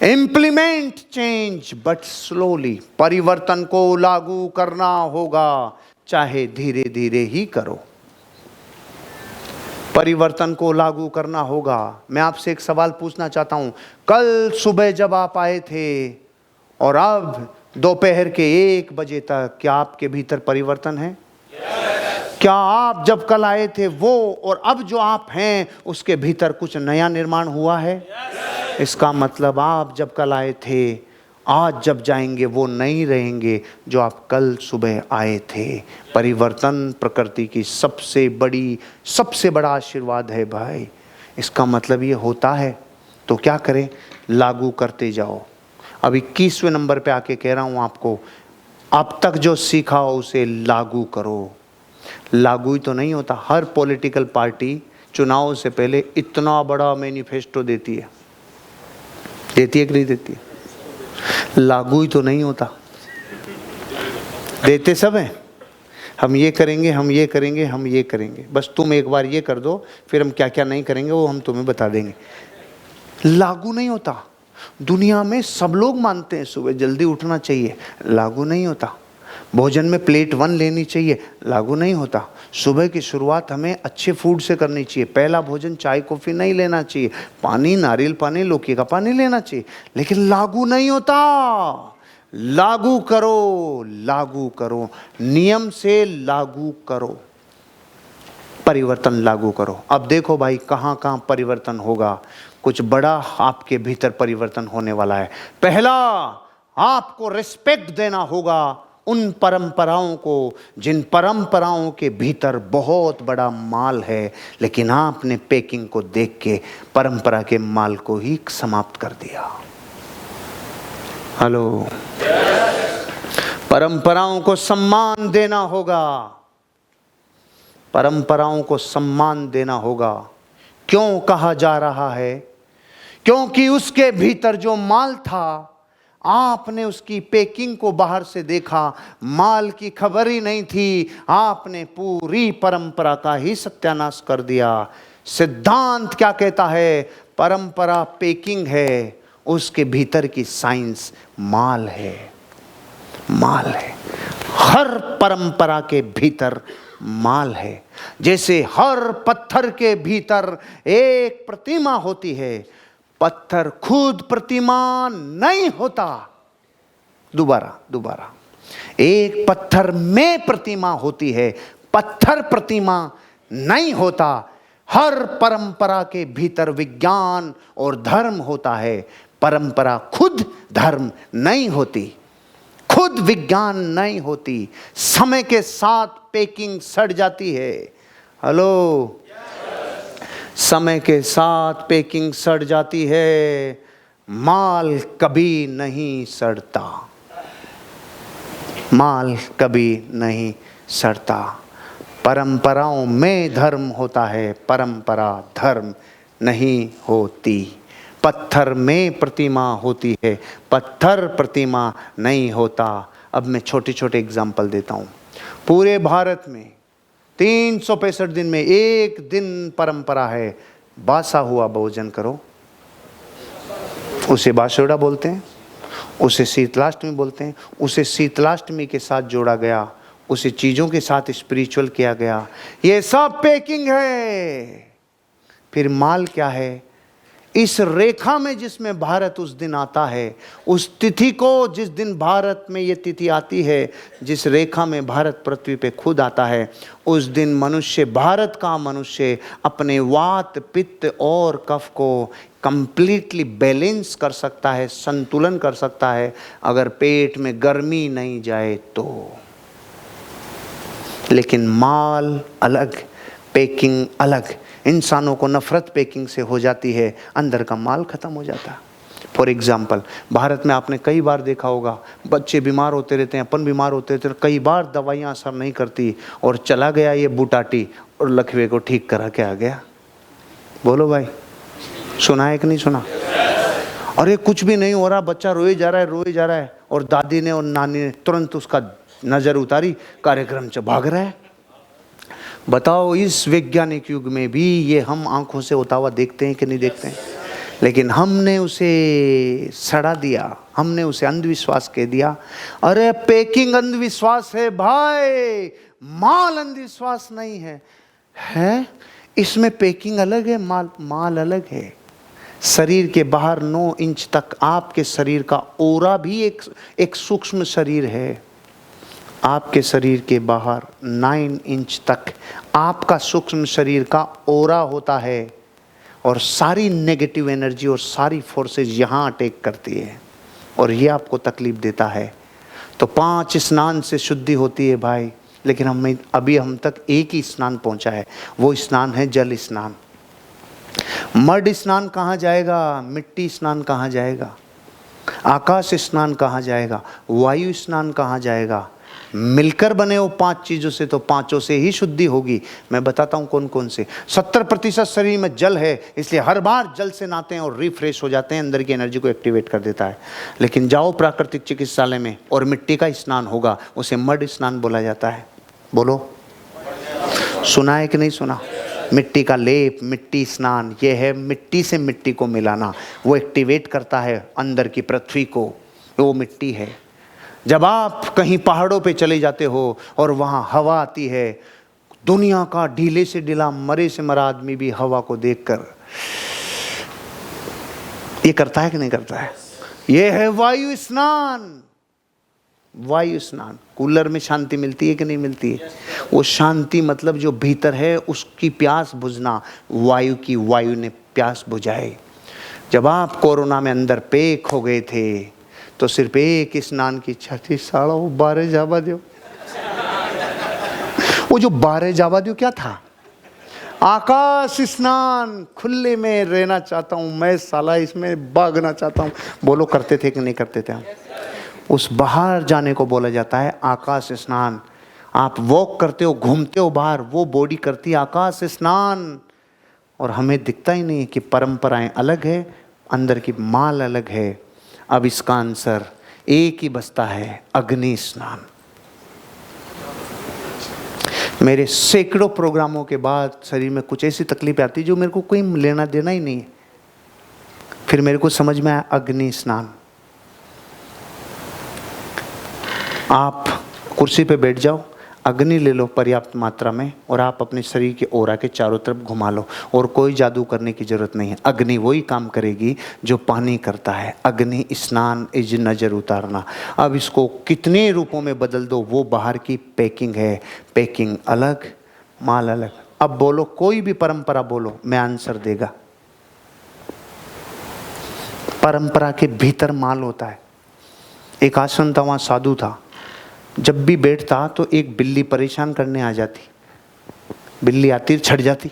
Implement change but slowly. परिवर्तन को लागू करना होगा, चाहे धीरे धीरे ही करो। परिवर्तन को लागू करना होगा। मैं आपसे एक सवाल पूछना चाहता हूं, कल सुबह जब आप आए थे और अब दोपहर के 1 बजे तक, क्या आपके भीतर परिवर्तन है? क्या आप जब कल आए थे वो और अब जो आप हैं उसके भीतर कुछ नया निर्माण हुआ है? इसका मतलब आप जब कल आए थे, आज जब जाएंगे वो नहीं रहेंगे जो आप कल सुबह आए थे। परिवर्तन प्रकृति की सबसे बड़ा आशीर्वाद है भाई। इसका मतलब ये होता है तो क्या करें? लागू करते जाओ। अब 21वें नंबर पे आके कह रहा हूं आपको, अब तक जो सीखा हो उसे लागू करो। लागू ही तो नहीं होता। हर पॉलिटिकल पार्टी चुनाव से पहले इतना बड़ा मैनिफेस्टो देती है कि नहीं देती है? लागू ही तो नहीं होता। देते सब हैं, हम ये करेंगे, हम ये करेंगे, हम ये करेंगे, बस तुम एक बार ये कर दो, फिर हम क्या क्या नहीं करेंगे वो हम तुम्हें बता देंगे। लागू नहीं होता। दुनिया में सब लोग मानते हैं सुबह जल्दी उठना चाहिए, लागू नहीं होता। भोजन में प्लेट 1 लेनी चाहिए, लागू नहीं होता। सुबह की शुरुआत हमें अच्छे फूड से करनी चाहिए। पहला भोजन चाय कॉफ़ी नहीं लेना चाहिए, पानी, नारियल पानी, लौकी का पानी लेना चाहिए। लेकिन लागू नहीं होता। लागू करो, लागू करो, नियम से लागू करो, परिवर्तन लागू करो। अब देखो भाई कहाँ कहाँ परिवर्तन होगा। कुछ बड़ा आपके भीतर परिवर्तन होने वाला है। पहला, आपको रिस्पेक्ट देना होगा उन परंपराओं को जिन परंपराओं के भीतर बहुत बड़ा माल है, लेकिन आपने पैकिंग को देख के परंपरा के माल को ही समाप्त कर दिया। हेलो, परंपराओं को सम्मान देना होगा। परंपराओं को सम्मान देना होगा। क्यों कहा जा रहा है? क्योंकि उसके भीतर जो माल था, आपने उसकी पैकिंग को बाहर से देखा, माल की खबर ही नहीं थी, आपने पूरी परंपरा का ही सत्यानाश कर दिया। सिद्धांत क्या कहता है? परंपरा पैकिंग है, उसके भीतर की साइंस माल है। माल है। हर परंपरा के भीतर माल है। जैसे हर पत्थर के भीतर एक प्रतिमा होती है, पत्थर खुद प्रतिमा नहीं होता। दोबारा, एक पत्थर में प्रतिमा होती है, पत्थर प्रतिमा नहीं होता। हर परंपरा के भीतर विज्ञान और धर्म होता है। परंपरा खुद धर्म नहीं होती, खुद विज्ञान नहीं होती। समय के साथ पैकिंग सड़ जाती है। हेलो, समय के साथ पैकिंग सड़ जाती है, माल कभी नहीं सड़ता। माल कभी नहीं सड़ता। परंपराओं में धर्म होता है, परंपरा धर्म नहीं होती। पत्थर में प्रतिमा होती है, पत्थर प्रतिमा नहीं होता। अब मैं छोटे छोटे एग्जाम्पल देता हूँ। पूरे भारत में 365 दिन में एक दिन परंपरा है, बासा हुआ भोजन करो। उसे बासुड़ा बोलते हैं, उसे शीतलाष्टमी बोलते हैं। उसे शीतलाष्टमी के साथ जोड़ा गया, उसे चीज़ों के साथ स्पिरिचुअल किया गया। ये सब पैकिंग है। फिर माल क्या है? इस रेखा में जिसमें भारत उस दिन आता है, उस तिथि को जिस दिन भारत में ये तिथि आती है, जिस रेखा में भारत पृथ्वी पे खुद आता है, उस दिन मनुष्य, भारत का मनुष्य अपने वात, पित्त और कफ को कंप्लीटली बैलेंस कर सकता है, संतुलन कर सकता है, अगर पेट में गर्मी नहीं जाए तो। लेकिन माल अलग, पैकिंग अलग। इंसानों को नफरत पैकिंग से हो जाती है, अंदर का माल खत्म हो जाता है। फॉर एग्जाम्पल, भारत में आपने कई बार देखा होगा, बच्चे बीमार होते रहते हैं, अपन बीमार होते रहते हैं, कई बार दवाइयाँ असर नहीं करती और चला गया ये बुटाटी और लकवे को ठीक करा के आ गया। बोलो भाई, सुना है कि नहीं सुना? अरे कुछ भी नहीं हो रहा, बच्चा रोए जा रहा है और दादी ने और नानी ने तुरंत उसका नज़र उतारी, कार्यक्रम से भाग रहा है। बताओ, इस वैज्ञानिक युग में भी ये हम आंखों से होता हुआ देखते हैं कि नहीं देखते हैं? लेकिन हमने उसे सड़ा दिया, हमने उसे अंधविश्वास कह दिया। अरे पैकिंग अंधविश्वास है भाई, माल अंधविश्वास नहीं है। है इसमें पैकिंग अलग है, माल अलग है। शरीर के बाहर 9 इंच तक आपके शरीर का ओरा भी एक सूक्ष्म शरीर है। आपके शरीर के बाहर 9 इंच तक आपका सूक्ष्म शरीर का ओरा होता है, और सारी नेगेटिव एनर्जी और सारी फोर्सेस यहाँ अटैक करती है और ये आपको तकलीफ देता है। तो 5 स्नान से शुद्धि होती है भाई, लेकिन हम तक एक ही स्नान पहुँचा है, वो स्नान है जल स्नान। मड स्नान कहाँ जाएगा, मिट्टी स्नान कहाँ जाएगा, आकाश स्नान कहाँ जाएगा, वायु स्नान कहाँ जाएगा। मिलकर बने हो 5 चीज़ों से, तो 5 से ही शुद्धि होगी। मैं बताता हूँ कौन कौन से। 70% शरीर में जल है, इसलिए हर बार जल से नहाते हैं और रिफ्रेश हो जाते हैं, अंदर की एनर्जी को एक्टिवेट कर देता है। लेकिन जाओ प्राकृतिक चिकित्सालय में और मिट्टी का स्नान होगा, उसे मड स्नान बोला जाता है। बोलो, सुना है कि नहीं सुना? मिट्टी का लेप, मिट्टी स्नान, ये है मिट्टी से मिट्टी को मिलाना। वो एक्टिवेट करता है अंदर की पृथ्वी को, वो मिट्टी है। जब आप कहीं पहाड़ों पे चले जाते हो और वहाँ हवा आती है, दुनिया का ढीले से ढीला मरे से मरा आदमी भी हवा को देखकर ये करता है कि नहीं करता है? ये है वायु स्नान। वायु स्नान। कूलर में शांति मिलती है कि नहीं मिलती है? वो शांति मतलब जो भीतर है उसकी प्यास बुझना, वायु की, वायु ने प्यास बुझाई। जब आप कोरोना में अंदर पैक हो गए थे तो सिर्फ एक स्नान की इच्छा थी, साड़ा वो 12 जावा दो। वो जो 12 जावा दो क्या था? आकाश स्नान। खुले में रहना चाहता हूँ मैं, साला इसमें भागना चाहता हूँ। बोलो, करते थे कि नहीं करते थे हम? उस बाहर जाने को बोला जाता है आकाश स्नान। आप वॉक करते हो, घूमते हो बाहर, वो बॉडी करती है आकाश स्नान। और हमें दिखता ही नहीं कि परंपराएं अलग है, अंदर की माल अलग है। अब इसका आंसर एक ही बचता है, अग्नि स्नान। मेरे सैकड़ों प्रोग्रामों के बाद शरीर में कुछ ऐसी तकलीफ आती जो मेरे को कोई लेना देना ही नहीं है। फिर मेरे को समझ में आया अग्नि स्नान। आप कुर्सी पे बैठ जाओ, अग्नि ले लो पर्याप्त मात्रा में, और आप अपने शरीर के ओरा के चारों तरफ घुमा लो, और कोई जादू करने की जरूरत नहीं है। अग्नि वही काम करेगी जो पानी करता है। अग्नि स्नान इज नजर उतारना। अब इसको कितने रूपों में बदल दो, वो बाहर की पैकिंग है। पैकिंग अलग, माल अलग। अब बोलो, कोई भी परंपरा बोलो, मैं आंसर देगा। परंपरा के भीतर माल होता है। एक आश्रम था, वहाँ साधु था। जब भी बैठता तो एक बिल्ली परेशान करने आ जाती। बिल्ली आती, छट जाती।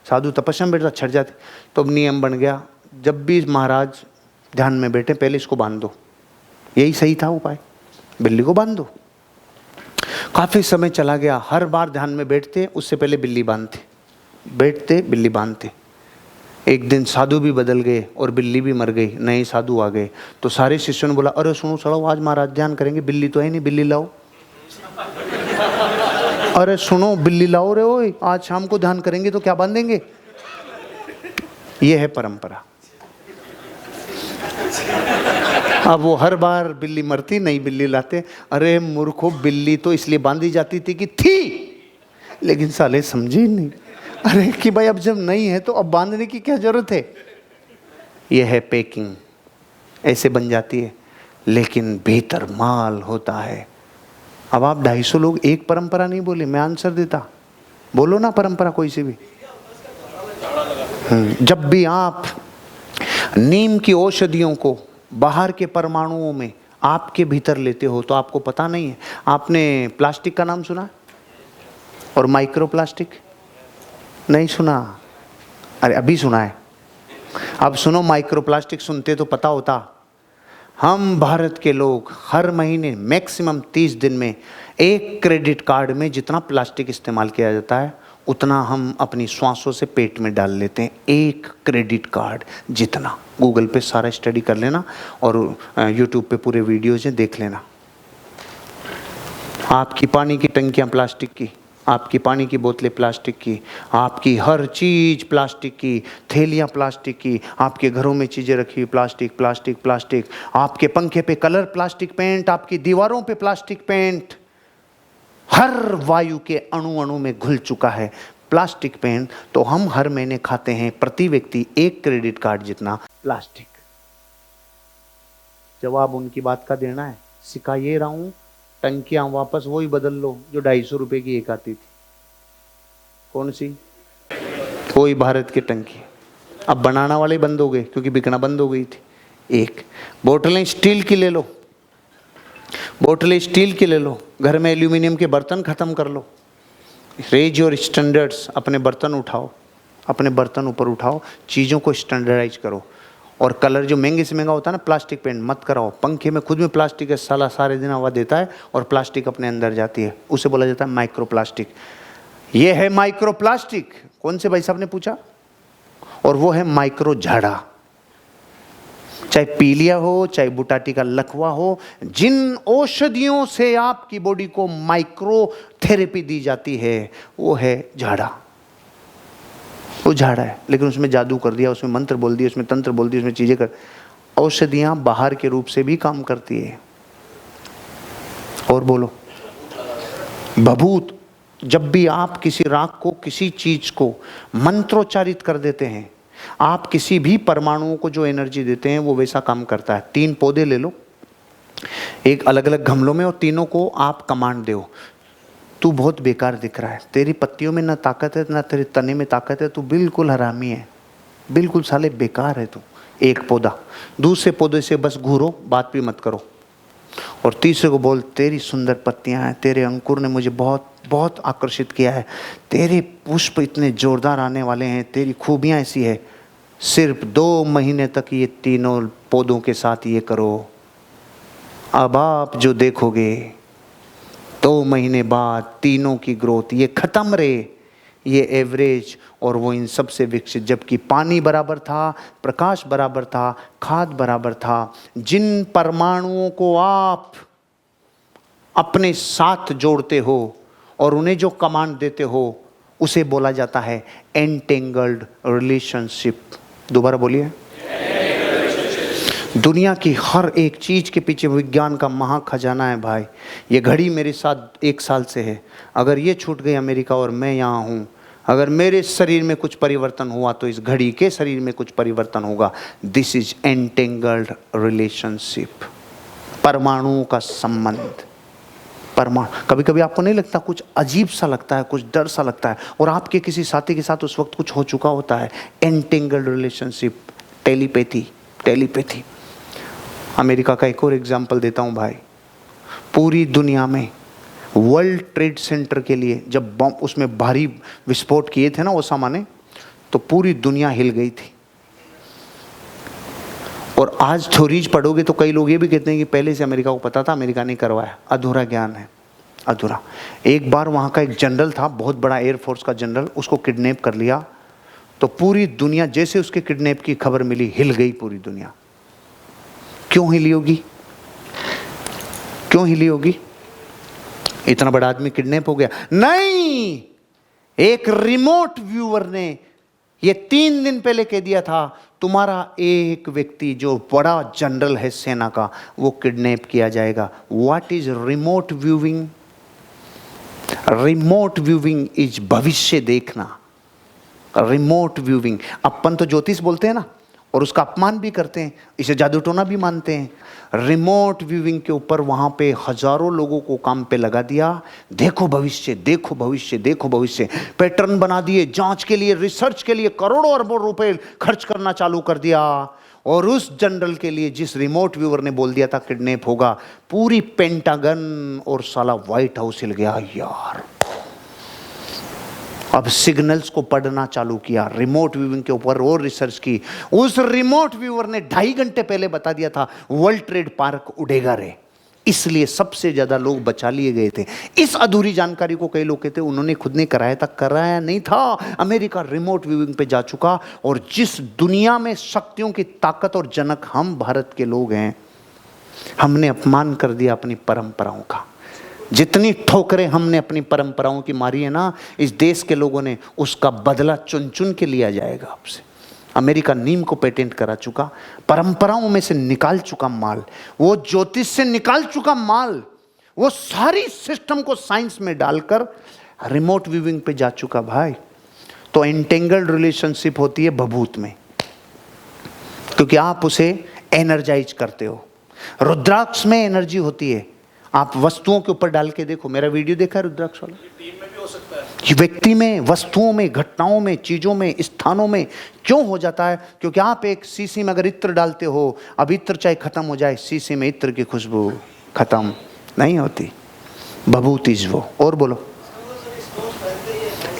साधु तपस्या में बैठता, छट जाती। तो अब नियम बन गया, जब भी महाराज ध्यान में बैठे पहले इसको बांध दो। यही सही था उपाय, बिल्ली को बांध दो। काफ़ी समय चला गया, हर बार ध्यान में बैठते उससे पहले बिल्ली बांधते, बैठते बिल्ली बांधते। एक दिन साधु भी बदल गए और बिल्ली भी मर गई, नए साधु आ गए। तो सारे शिष्यों ने बोला, अरे सुनो सड़ो, आज महाराज ध्यान करेंगे, बिल्ली तो है नहीं, बिल्ली लाओ। अरे सुनो, बिल्ली लाओ रे, ओए आज शाम को ध्यान करेंगे तो क्या बांधेंगे? ये है परंपरा। अब वो हर बार बिल्ली मरती, नई बिल्ली लाते। अरे मूर्खो, बिल्ली तो इसलिए बांधी जाती थी कि थी, लेकिन साले समझे ही नहीं। अरे कि भाई अब जब नहीं है तो अब बांधने की क्या जरूरत है? यह है पैकिंग, ऐसे बन जाती है, लेकिन भीतर माल होता है। अब आप 250 लोग एक परंपरा नहीं बोले, मैं आंसर देता। बोलो ना परंपरा कोई सी भी। जब भी आप नीम की औषधियों को बाहर के परमाणुओं में आपके भीतर लेते हो तो आपको पता नहीं है। आपने प्लास्टिक का नाम सुना और माइक्रो प्लास्टिक नहीं सुना? अरे अभी सुना है। अब सुनो, माइक्रो प्लास्टिक सुनते तो पता होता। हम भारत के लोग हर महीने मैक्सिमम 30 दिन में एक क्रेडिट कार्ड में जितना प्लास्टिक इस्तेमाल किया जाता है उतना हम अपनी श्वासों से पेट में डाल लेते हैं। एक क्रेडिट कार्ड जितना। गूगल पे सारा स्टडी कर लेना और यूट्यूब पे पूरे वीडियोज हैं, देख लेना। आपकी पानी की टंकियां प्लास्टिक की, आपकी पानी की बोतलें प्लास्टिक की, आपकी हर चीज़ प्लास्टिक की, थैलियाँ प्लास्टिक की, आपके घरों में चीज़ें रखी हुई प्लास्टिक प्लास्टिक प्लास्टिक, आपके पंखे पे कलर प्लास्टिक पेंट, आपकी दीवारों पे प्लास्टिक पेंट, हर वायु के अणु अणु में घुल चुका है प्लास्टिक पेंट। तो हम हर महीने खाते हैं प्रति व्यक्ति 1 क्रेडिट कार्ड जितना प्लास्टिक। जवाब उनकी बात का देना है, सिखा ये रहा हूं, टंकियां वापस वही बदल लो जो 250 रुपए की एक आती थी। कौन सी? वही भारत की टंकी। अब बनाना वाले बंद हो गए क्योंकि बिकना बंद हो गई थी। एक बोतलें स्टील की ले लो, बोतलें स्टील की ले लो, घर में एल्यूमिनियम के बर्तन खत्म कर लो। रेज योर स्टैंडर्ड्स, अपने बर्तन उठाओ, अपने बर्तन ऊपर उठाओ, चीज़ों को स्टैंडर्डाइज करो। और कलर जो महंगे से महंगा होता है ना, प्लास्टिक पेंट मत कराओ। पंखे में खुद में प्लास्टिक है, साला सारे दिन हवा देता है और प्लास्टिक अपने अंदर जाती है, उसे बोला जाता है माइक्रो प्लास्टिक। ये है माइक्रो प्लास्टिक। कौन से भाई साहब ने पूछा? और वो है माइक्रो झाड़ा। चाहे पीलिया हो, चाहे बुटाटी का लकवा हो, जिन औषधियों से आपकी बॉडी को माइक्रो थेरेपी दी जाती है वो है झाड़ा। वो झाड़ा है, लेकिन उसमें जादू कर दिया, उसमें मंत्र बोल दिया, उसमें तंत्र बोल दिया, उसमें चीजें कर। औषधियां बाहर के रूप से भी काम करती है। और बोलो भभूत। जब भी आप किसी राग को, किसी चीज को मंत्रोच्चारित कर देते हैं, आप किसी भी परमाणुओं को जो एनर्जी देते हैं वो वैसा काम करता है। 3 पौधे ले लो, एक अलग अलग गमलों में, और तीनों को आप कमांड दो, तू बहुत बेकार दिख रहा है, तेरी पत्तियों में ना ताकत है ना तेरे तने में ताकत है, तू बिल्कुल हरामी है, बिल्कुल साले बेकार है तू। एक पौधा। दूसरे पौधे से बस घूरो, बात भी मत करो। और तीसरे को बोल, तेरी सुंदर पत्तियां हैं, तेरे अंकुर ने मुझे बहुत बहुत आकर्षित किया है, तेरे पुष्प इतने जोरदार आने वाले हैं, तेरी खूबियां ऐसी है। सिर्फ 2 महीने तक ये तीनों पौधों के साथ ये करो। अब आप जो देखोगे 2 महीने बाद तीनों की ग्रोथ ये खत्म रे, ये एवरेज, और वो इन सब से विकसित। जबकि पानी बराबर था, प्रकाश बराबर था, खाद बराबर था। जिन परमाणुओं को आप अपने साथ जोड़ते हो और उन्हें जो कमांड देते हो उसे बोला जाता है एंटेंगल्ड रिलेशनशिप। दोबारा बोलिए। दुनिया की हर एक चीज के पीछे विज्ञान का महा खजाना है भाई। ये घड़ी मेरे साथ 1 साल से है। अगर ये छूट गई अमेरिका और मैं यहाँ हूँ, अगर मेरे शरीर में कुछ परिवर्तन हुआ तो इस घड़ी के शरीर में कुछ परिवर्तन होगा। दिस इज एंटेंगल्ड रिलेशनशिप, परमाणुओं का संबंध। परमाणु, कभी कभी आपको नहीं लगता कुछ अजीब सा लगता है, कुछ डर सा लगता है, और आपके किसी साथी के साथ उस वक्त कुछ हो चुका होता है। Entangled relationship, telepathy. Telepathy. America का एक और एग्जाम्पल देता हूँ भाई। पूरी दुनिया में वर्ल्ड ट्रेड सेंटर के लिए जब बम उसमें भारी विस्फोट किए थे ना ओसामा ने, तो पूरी दुनिया हिल गई थी। और आज थ्योरीज पढ़ोगे तो कई लोग ये भी कहते हैं कि पहले से अमेरिका को पता था, अमेरिका ने करवाया। अधूरा ज्ञान है, अधूरा। एक बार वहाँ का एक जनरल था, बहुत बड़ा एयरफोर्स का जनरल, उसको किडनैप कर लिया। तो पूरी दुनिया, जैसे उसके किडनैप की खबर मिली, हिल गई पूरी दुनिया। क्यों हिली होगी? क्यों हिली होगी? इतना बड़ा आदमी किडनैप हो गया? नहीं, एक रिमोट व्यूअर ने ये 3 दिन पहले कह दिया था, तुम्हारा एक व्यक्ति जो बड़ा जनरल है सेना का, वो किडनैप किया जाएगा। What is remote viewing? Remote viewing is भविष्य देखना। Remote viewing. अपन तो ज्योतिष बोलते हैं ना, और उसका अपमान भी करते हैं, इसे जादू टोना भी मानते हैं। रिमोट व्यूइंग के ऊपर वहां पे हजारों लोगों को काम पे लगा दिया। देखो भविष्य, देखो भविष्य, देखो भविष्य। पैटर्न बना दिए, जांच के लिए, रिसर्च के लिए करोड़ों अरबों रुपए खर्च करना चालू कर दिया। और उस जनरल के लिए जिस रिमोट व्यूअर ने बोल दिया था किडनैप होगा, पूरी पेंटागन और साला व्हाइट हाउस हिल गया यार। अब सिग्नल्स को पढ़ना चालू किया, रिमोट व्यूइंग के ऊपर और रिसर्च की। उस रिमोट व्यूअर ने 2.5 घंटे पहले बता दिया था वर्ल्ड ट्रेड पार्क उड़ेगा रे, इसलिए सबसे ज्यादा लोग बचा लिए गए थे। इस अधूरी जानकारी को कई लोग कहते उन्होंने खुद ने कराया था। कराया नहीं था, अमेरिका रिमोट व्यूइंग पे जा चुका। और जिस दुनिया में शक्तियों की ताकत और जनक हम भारत के लोग हैं, हमने अपमान कर दिया अपनी परंपराओं का। जितनी ठोकरें हमने अपनी परंपराओं की मारी है ना, इस देश के लोगों ने उसका बदला चुन चुन के लिया जाएगा आपसे। अमेरिका नीम को पेटेंट करा चुका, परंपराओं में से निकाल चुका माल, वो ज्योतिष से निकाल चुका माल, वो सारी सिस्टम को साइंस में डालकर रिमोट व्यूइंग पे जा चुका भाई। तो एंटेंगल्ड रिलेशनशिप होती है भभूत में, क्योंकि आप उसे एनर्जाइज करते हो। रुद्राक्ष में एनर्जी होती है, आप वस्तुओं के ऊपर डाल के देखो, मेरा वीडियो देखा है रुद्राक्ष वाला? टीम में भी हो सकता है, व्यक्ति में, वस्तुओं में, घटनाओं में, चीजों में, स्थानों में। क्यों हो जाता है? क्योंकि आप एक शीशी में अगर इत्र डालते हो, अब इत्र चाहे खत्म हो जाए, शीशी में इत्र की खुशबू खत्म नहीं होती। भभूतिज वो। और बोलो।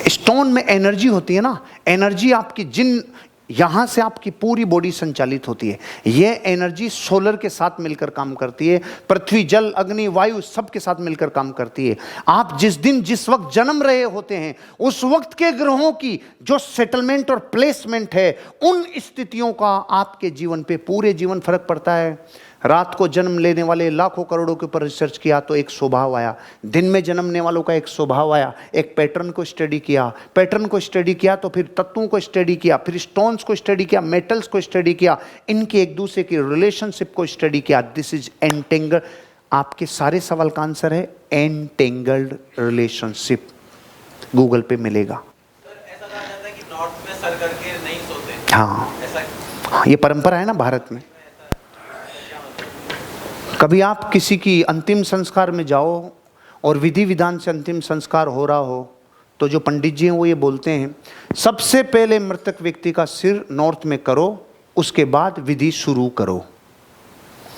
स्टोन में एनर्जी होती है ना, एनर्जी आपकी जिन, यहां से आपकी पूरी बॉडी संचालित होती है। यह एनर्जी सोलर के साथ मिलकर काम करती है, पृथ्वी, जल, अग्नि, वायु सब के साथ मिलकर काम करती है। आप जिस दिन जिस वक्त जन्म रहे होते हैं, उस वक्त के ग्रहों की जो सेटलमेंट और प्लेसमेंट है, उन स्थितियों का आपके जीवन पे पूरे जीवन फर्क पड़ता है। रात को जन्म लेने वाले लाखों करोड़ों के ऊपर रिसर्च किया तो एक स्वभाव आया, दिन में जन्मने वालों का एक स्वभाव आया, एक पैटर्न को स्टडी किया, पैटर्न को स्टडी किया तो फिर तत्वों को स्टडी किया, फिर स्टोन्स को स्टडी किया, मेटल्स को स्टडी किया, इनके एक दूसरे की रिलेशनशिप को स्टडी किया। This is entangled. आपके सारे सवाल का आंसर है एंटेंगल्ड रिलेशनशिप, गूगल पे मिलेगा। ऐसा कहा जाता है कि नॉर्थ में सर करके नहीं सोते। हाँ, ये परंपरा है ना भारत में। कभी आप किसी की अंतिम संस्कार में जाओ और विधि विधान से अंतिम संस्कार हो रहा हो, तो जो पंडित जी हैं वो ये बोलते हैं, सबसे पहले मृतक व्यक्ति का सिर नॉर्थ में करो, उसके बाद विधि शुरू करो।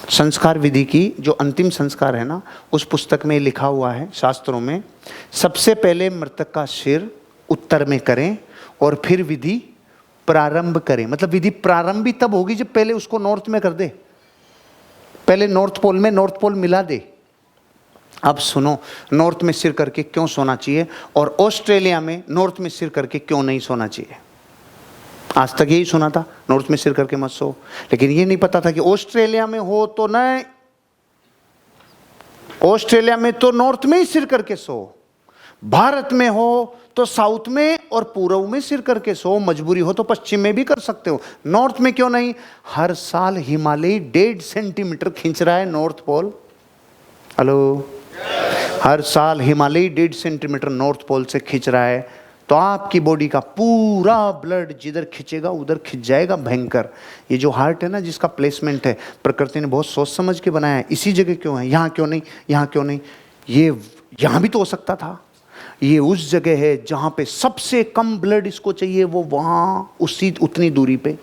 संस्कार विधि की जो अंतिम संस्कार है ना, उस पुस्तक में लिखा हुआ है शास्त्रों में, सबसे पहले मृतक का सिर उत्तर में करें और फिर विधि प्रारंभ करें। मतलब विधि प्रारंभ भी तब होगी जब पहले उसको नॉर्थ में कर दे, पहले नॉर्थ पोल में नॉर्थ पोल मिला दे। अब सुनो, नॉर्थ में सिर करके क्यों सोना चाहिए और ऑस्ट्रेलिया में नॉर्थ में सिर करके क्यों नहीं सोना चाहिए। आज तक यही सुना था, नॉर्थ में सिर करके मत सो, लेकिन ये नहीं पता था कि ऑस्ट्रेलिया में हो तो नहीं, ऑस्ट्रेलिया में तो नॉर्थ में ही सिर करके सो, भारत में हो तो साउथ में और पूर्व में सिर करके सो, मजबूरी हो तो पश्चिम में भी कर सकते हो, नॉर्थ में क्यों नहीं। हर साल हिमालय 1.5 सेंटीमीटर खींच रहा है नॉर्थ पोल। हेलो, हर साल हिमालय 1.5 सेंटीमीटर नॉर्थ पोल से खींच रहा है, तो आपकी बॉडी का पूरा ब्लड जिधर खींचेगा उधर खींच जाएगा भयंकर। ये जो हार्ट है ना, जिसका प्लेसमेंट है, प्रकृति ने बहुत सोच समझ के बनाया है। इसी जगह क्यों है, यहाँ क्यों नहीं, यहाँ क्यों नहीं। ये यहाँ भी तो हो सकता था, ये उस जगह है जहाँ पे सबसे कम ब्लड इसको चाहिए, वो वहाँ उसी उतनी दूरी पे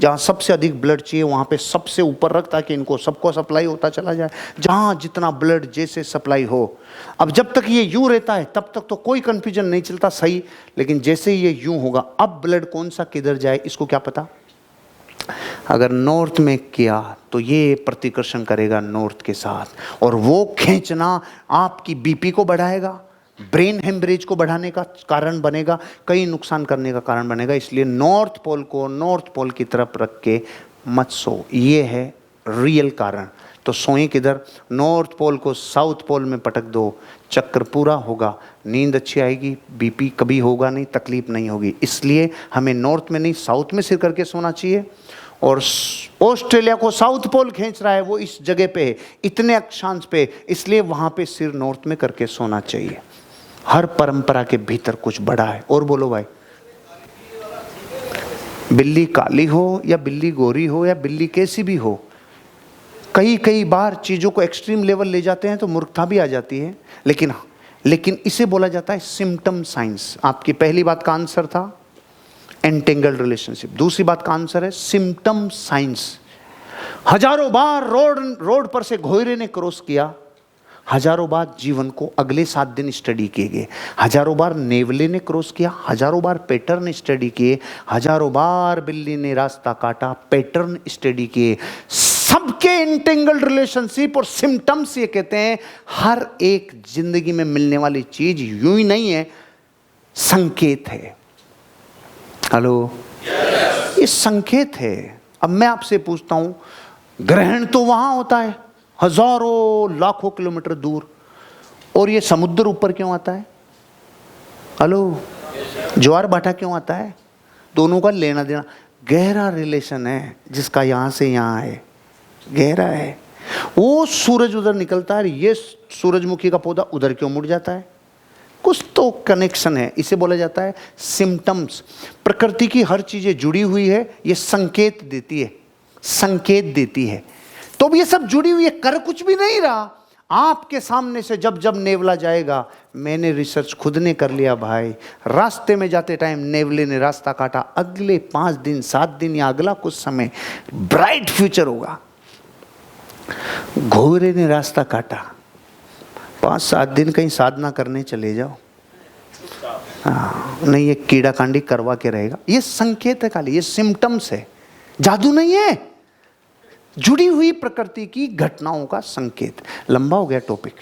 जहाँ सबसे अधिक ब्लड चाहिए वहाँ पे सबसे ऊपर रख, ताकि इनको सबको सप्लाई होता चला जाए, जहाँ जितना ब्लड जैसे सप्लाई हो। अब जब तक ये यूँ रहता है तब तक तो कोई कन्फ्यूजन नहीं चलता, सही, लेकिन जैसे ही ये यूँ होगा, अब ब्लड कौन सा किधर जाए इसको क्या पता। अगर नॉर्थ में किया तो ये प्रतिकर्षण करेगा नॉर्थ के साथ, और वो खींचना आपकी बीपी को बढ़ाएगा, ब्रेन हेमरेज को बढ़ाने का कारण बनेगा, कई नुकसान करने का कारण बनेगा। इसलिए नॉर्थ पोल को नॉर्थ पोल की तरफ रख के मत सो, ये है रियल कारण। तो सोएं किधर, नॉर्थ पोल को साउथ पोल में पटक दो, चक्कर पूरा होगा, नींद अच्छी आएगी, बीपी कभी होगा नहीं, तकलीफ नहीं होगी। इसलिए हमें नॉर्थ में नहीं साउथ में सिर करके सोना चाहिए। और ऑस्ट्रेलिया को साउथ पोल खींच रहा है, वो इस जगह पे है, इतने अक्षांश पे, इसलिए वहाँ पे सिर नॉर्थ में करके सोना चाहिए। हर परंपरा के भीतर कुछ बड़ा है। और बोलो भाई, बिल्ली काली हो या बिल्ली गोरी हो या बिल्ली कैसी भी हो, कई बार चीज़ों को एक्सट्रीम लेवल ले जाते हैं तो मूर्खता भी आ जाती है। लेकिन इसे बोला जाता है सिम्टम साइंस। आपकी पहली बात का आंसर था एंटेंगल्ड रिलेशनशिप, दूसरी बात का आंसर है सिम्टम साइंस। हजारों बार रोड पर से घोड़े ने क्रॉस किया, हजारों बार जीवन को अगले 7 दिन स्टडी किए गए, हजारों बार नेवले ने क्रॉस किया, हजारों बार पैटर्न स्टडी किए, हजारों बार बिल्ली ने रास्ता काटा, पैटर्न स्टडी किए। सबके एंटेंगल्ड रिलेशनशिप और सिम्टम्स ये कहते हैं हर एक जिंदगी में मिलने वाली चीज यूं ही नहीं है, संकेत है। हेलो, ये संकेत है। अब मैं आपसे पूछता हूं, ग्रहण तो वहां होता है हजारों लाखों किलोमीटर दूर, और ये समुद्र ऊपर क्यों आता है? हेलो, ज्वार भाटा क्यों आता है? दोनों का लेना देना गहरा रिलेशन है, जिसका यहाँ से यहाँ है, गहरा है। वो सूरज उधर निकलता है, ये सूरजमुखी का पौधा उधर क्यों मुड़ जाता है? कुछ तो कनेक्शन है। इसे बोला जाता है सिम्टम्स। प्रकृति की हर चीजें जुड़ी हुई है, ये संकेत देती है, संकेत देती है। तो अब ये सब जुड़ी हुई है, कर कुछ भी नहीं रहा। आपके सामने से जब जब नेवला जाएगा, मैंने रिसर्च खुद ने कर लिया भाई, रास्ते में जाते टाइम नेवले ने रास्ता काटा, अगले 5 दिन 7 दिन या अगला कुछ समय ब्राइट फ्यूचर होगा। घोड़े ने रास्ता काटा, 5-7 दिन कहीं साधना करने चले जाओ, हाँ नहीं, ये कीड़ा कांडी करवा के रहेगा। ये संकेत है खाली, ये सिम्टम्स है, जादू नहीं है, जुड़ी हुई प्रकृति की घटनाओं का संकेत। लंबा हो गया टॉपिक,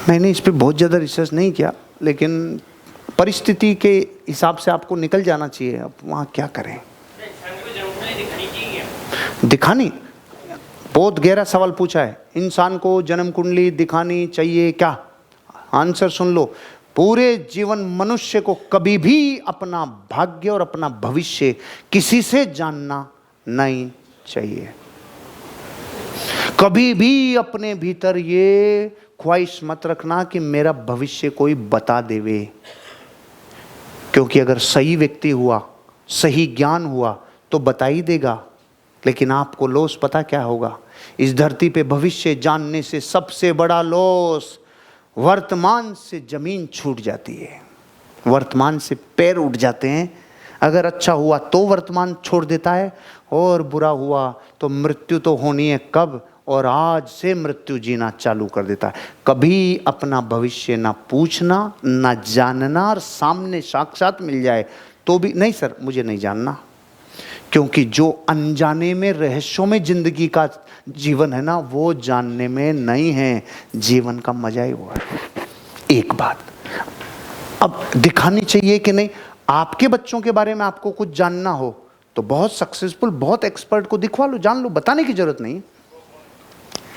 मैंने इस पे बहुत ज़्यादा रिसर्च नहीं किया, लेकिन परिस्थिति के हिसाब से आपको निकल जाना चाहिए। अब वहाँ क्या करें? दिखानी, बहुत गहरा सवाल पूछा है। इंसान को जन्म कुंडली दिखानी चाहिए क्या? आंसर सुन लो। पूरे जीवन मनुष्य को कभी भी अपना भाग्य और अपना भविष्य किसी से जानना नहीं चाहिए। कभी भी अपने भीतर ये ख्वाहिश मत रखना कि मेरा भविष्य कोई बता देवे, क्योंकि अगर सही व्यक्ति हुआ, सही ज्ञान हुआ तो बता ही देगा। लेकिन आपको लॉस पता क्या होगा? इस धरती पे भविष्य जानने से सबसे बड़ा लॉस वर्तमान से जमीन छूट जाती है, वर्तमान से पैर उठ जाते हैं। अगर अच्छा हुआ तो वर्तमान छोड़ देता है, और बुरा हुआ तो मृत्यु तो होनी है कब, और आज से मृत्यु जीना चालू कर देता है। कभी अपना भविष्य ना पूछना, ना जानना, और सामने साक्षात मिल जाए तो भी नहीं सर मुझे नहीं जानना, क्योंकि जो अनजाने में रहस्यों में जिंदगी का जीवन है ना, वो जानने में नहीं है। जीवन का मजा ही हुआ। एक बात अब दिखानी चाहिए कि नहीं, आपके बच्चों के बारे में आपको कुछ जानना हो तो बहुत सक्सेसफुल, बहुत एक्सपर्ट को दिखवा लो, जान लो, बताने की जरूरत नहीं।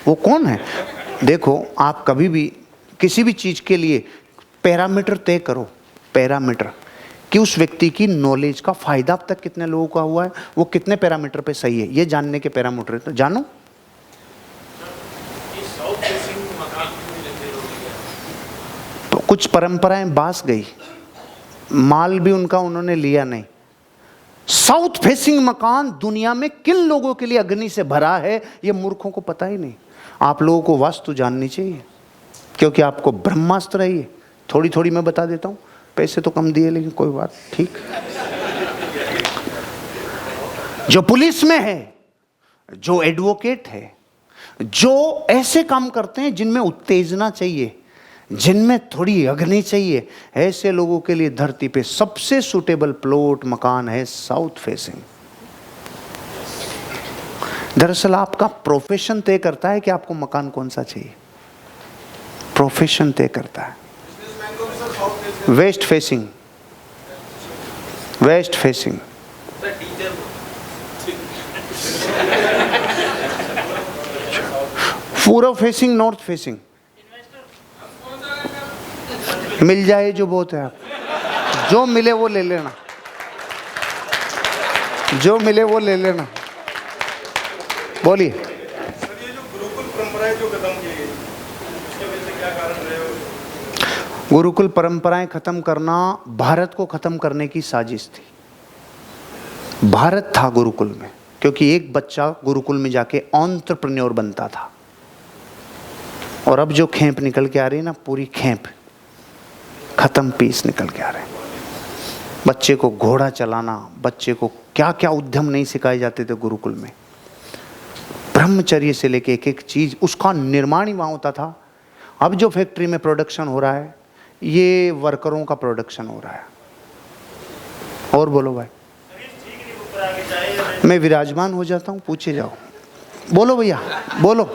वो कौन है? देखो, आप कभी भी किसी भी चीज के लिए पैरामीटर तय करो, पैरामीटर कि उस व्यक्ति की नॉलेज का फायदा अब तक कितने लोगों का हुआ है, वो कितने पैरामीटर पे सही है, ये जानने के पैरामीटर तो जानो। तो कुछ परंपराएं बास गई, माल भी उनका उन्होंने लिया नहीं। साउथ फेसिंग मकान दुनिया में किन लोगों के लिए अग्नि से भरा है, ये मूर्खों को पता ही नहीं। आप लोगों को वास्तु जाननी चाहिए, क्योंकि आपको ब्रह्मास्त्र है ये। थोड़ी थोड़ी मैं बता देता हूँ, पैसे तो कम दिए लेकिन कोई बात ठीक। जो पुलिस में है, जो एडवोकेट है, जो ऐसे काम करते हैं जिनमें उत्तेजना चाहिए, जिनमें थोड़ी अग्नि चाहिए, ऐसे लोगों के लिए धरती पे सबसे सूटेबल प्लॉट मकान है साउथ फेसिंग। दरअसल आपका प्रोफेशन तय करता है कि आपको मकान कौन सा चाहिए, प्रोफेशन तय करता है। वेस्ट फेसिंग, वेस्ट फेसिंग, पूर्व फेसिंग, नॉर्थ फेसिंग, मिल जाए जो बहुत है। आप जो मिले वो ले लेना, जो मिले वो ले लेना। बोलिए। सर, ये जो गुरुकुल परंपराएं जो खत्म की गई, उसके वजह से क्या कारण रहे? गुरुकुल परंपराएं खत्म करना भारत को खत्म करने की साजिश थी। भारत था गुरुकुल में, क्योंकि एक बच्चा गुरुकुल में जाके एंटरप्रेन्योर बनता था। और अब जो खेप निकल के आ रही है ना, पूरी खेप खत्म पीस निकल के आ रहे हैं। बच्चे को घोड़ा चलाना, बच्चे को क्या क्या उद्यम नहीं सिखाए जाते थे गुरुकुल में। ब्रह्मचर्य से लेके एक एक चीज, उसका निर्माण ही वहां होता था। अब जो फैक्ट्री में प्रोडक्शन हो रहा है, ये वर्करों का प्रोडक्शन हो रहा है। और बोलो भाई, मैं विराजमान हो जाता हूँ, पूछे जाओ। बोलो भैया, बोलो।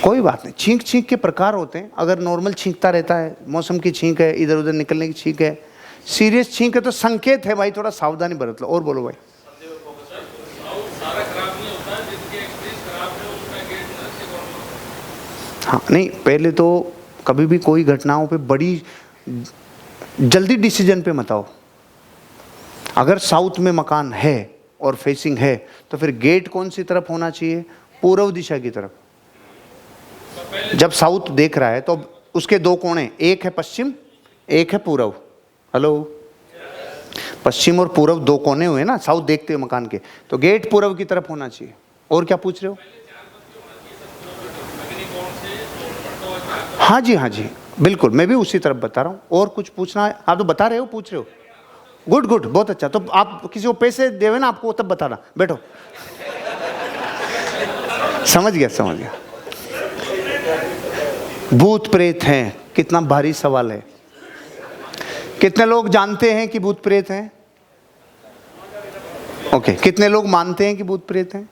कोई बात नहीं, छींक छींक के प्रकार होते हैं। अगर नॉर्मल छींकता रहता है, मौसम की छींक है, इधर उधर निकलने की छींक है, सीरियस छींक है तो संकेत है भाई, थोड़ा सावधानी बरत लो। और बोलो भाई। हाँ नहीं, पहले तो कभी भी कोई घटनाओं पे बड़ी जल्दी डिसीजन पे मत आओ। अगर साउथ में मकान है और फेसिंग है तो फिर गेट कौन सी तरफ होना चाहिए? पूर्व दिशा की तरफ। जब साउथ देख रहा है तो उसके दो कोने, एक है पश्चिम, एक है पूर्व। हेलो, पश्चिम और पूर्व दो कोने हुए ना साउथ देखते हुए मकान के, तो गेट पूर्व की तरफ होना चाहिए। और क्या पूछ रहे हो? हाँ जी, हाँ जी, बिल्कुल, मैं भी उसी तरफ बता रहा हूँ। और कुछ पूछना है? आप तो बता रहे हो, पूछ रहे हो। गुड गुड, बहुत अच्छा। तो आप किसी को पैसे देवे ना आपको, तब बताना। बैठो। समझ गया, समझ गया। भूत प्रेत हैं, कितना भारी सवाल है। कितने लोग जानते हैं कि भूत प्रेत हैं? ओके, कितने लोग मानते हैं कि भूत प्रेत हैं?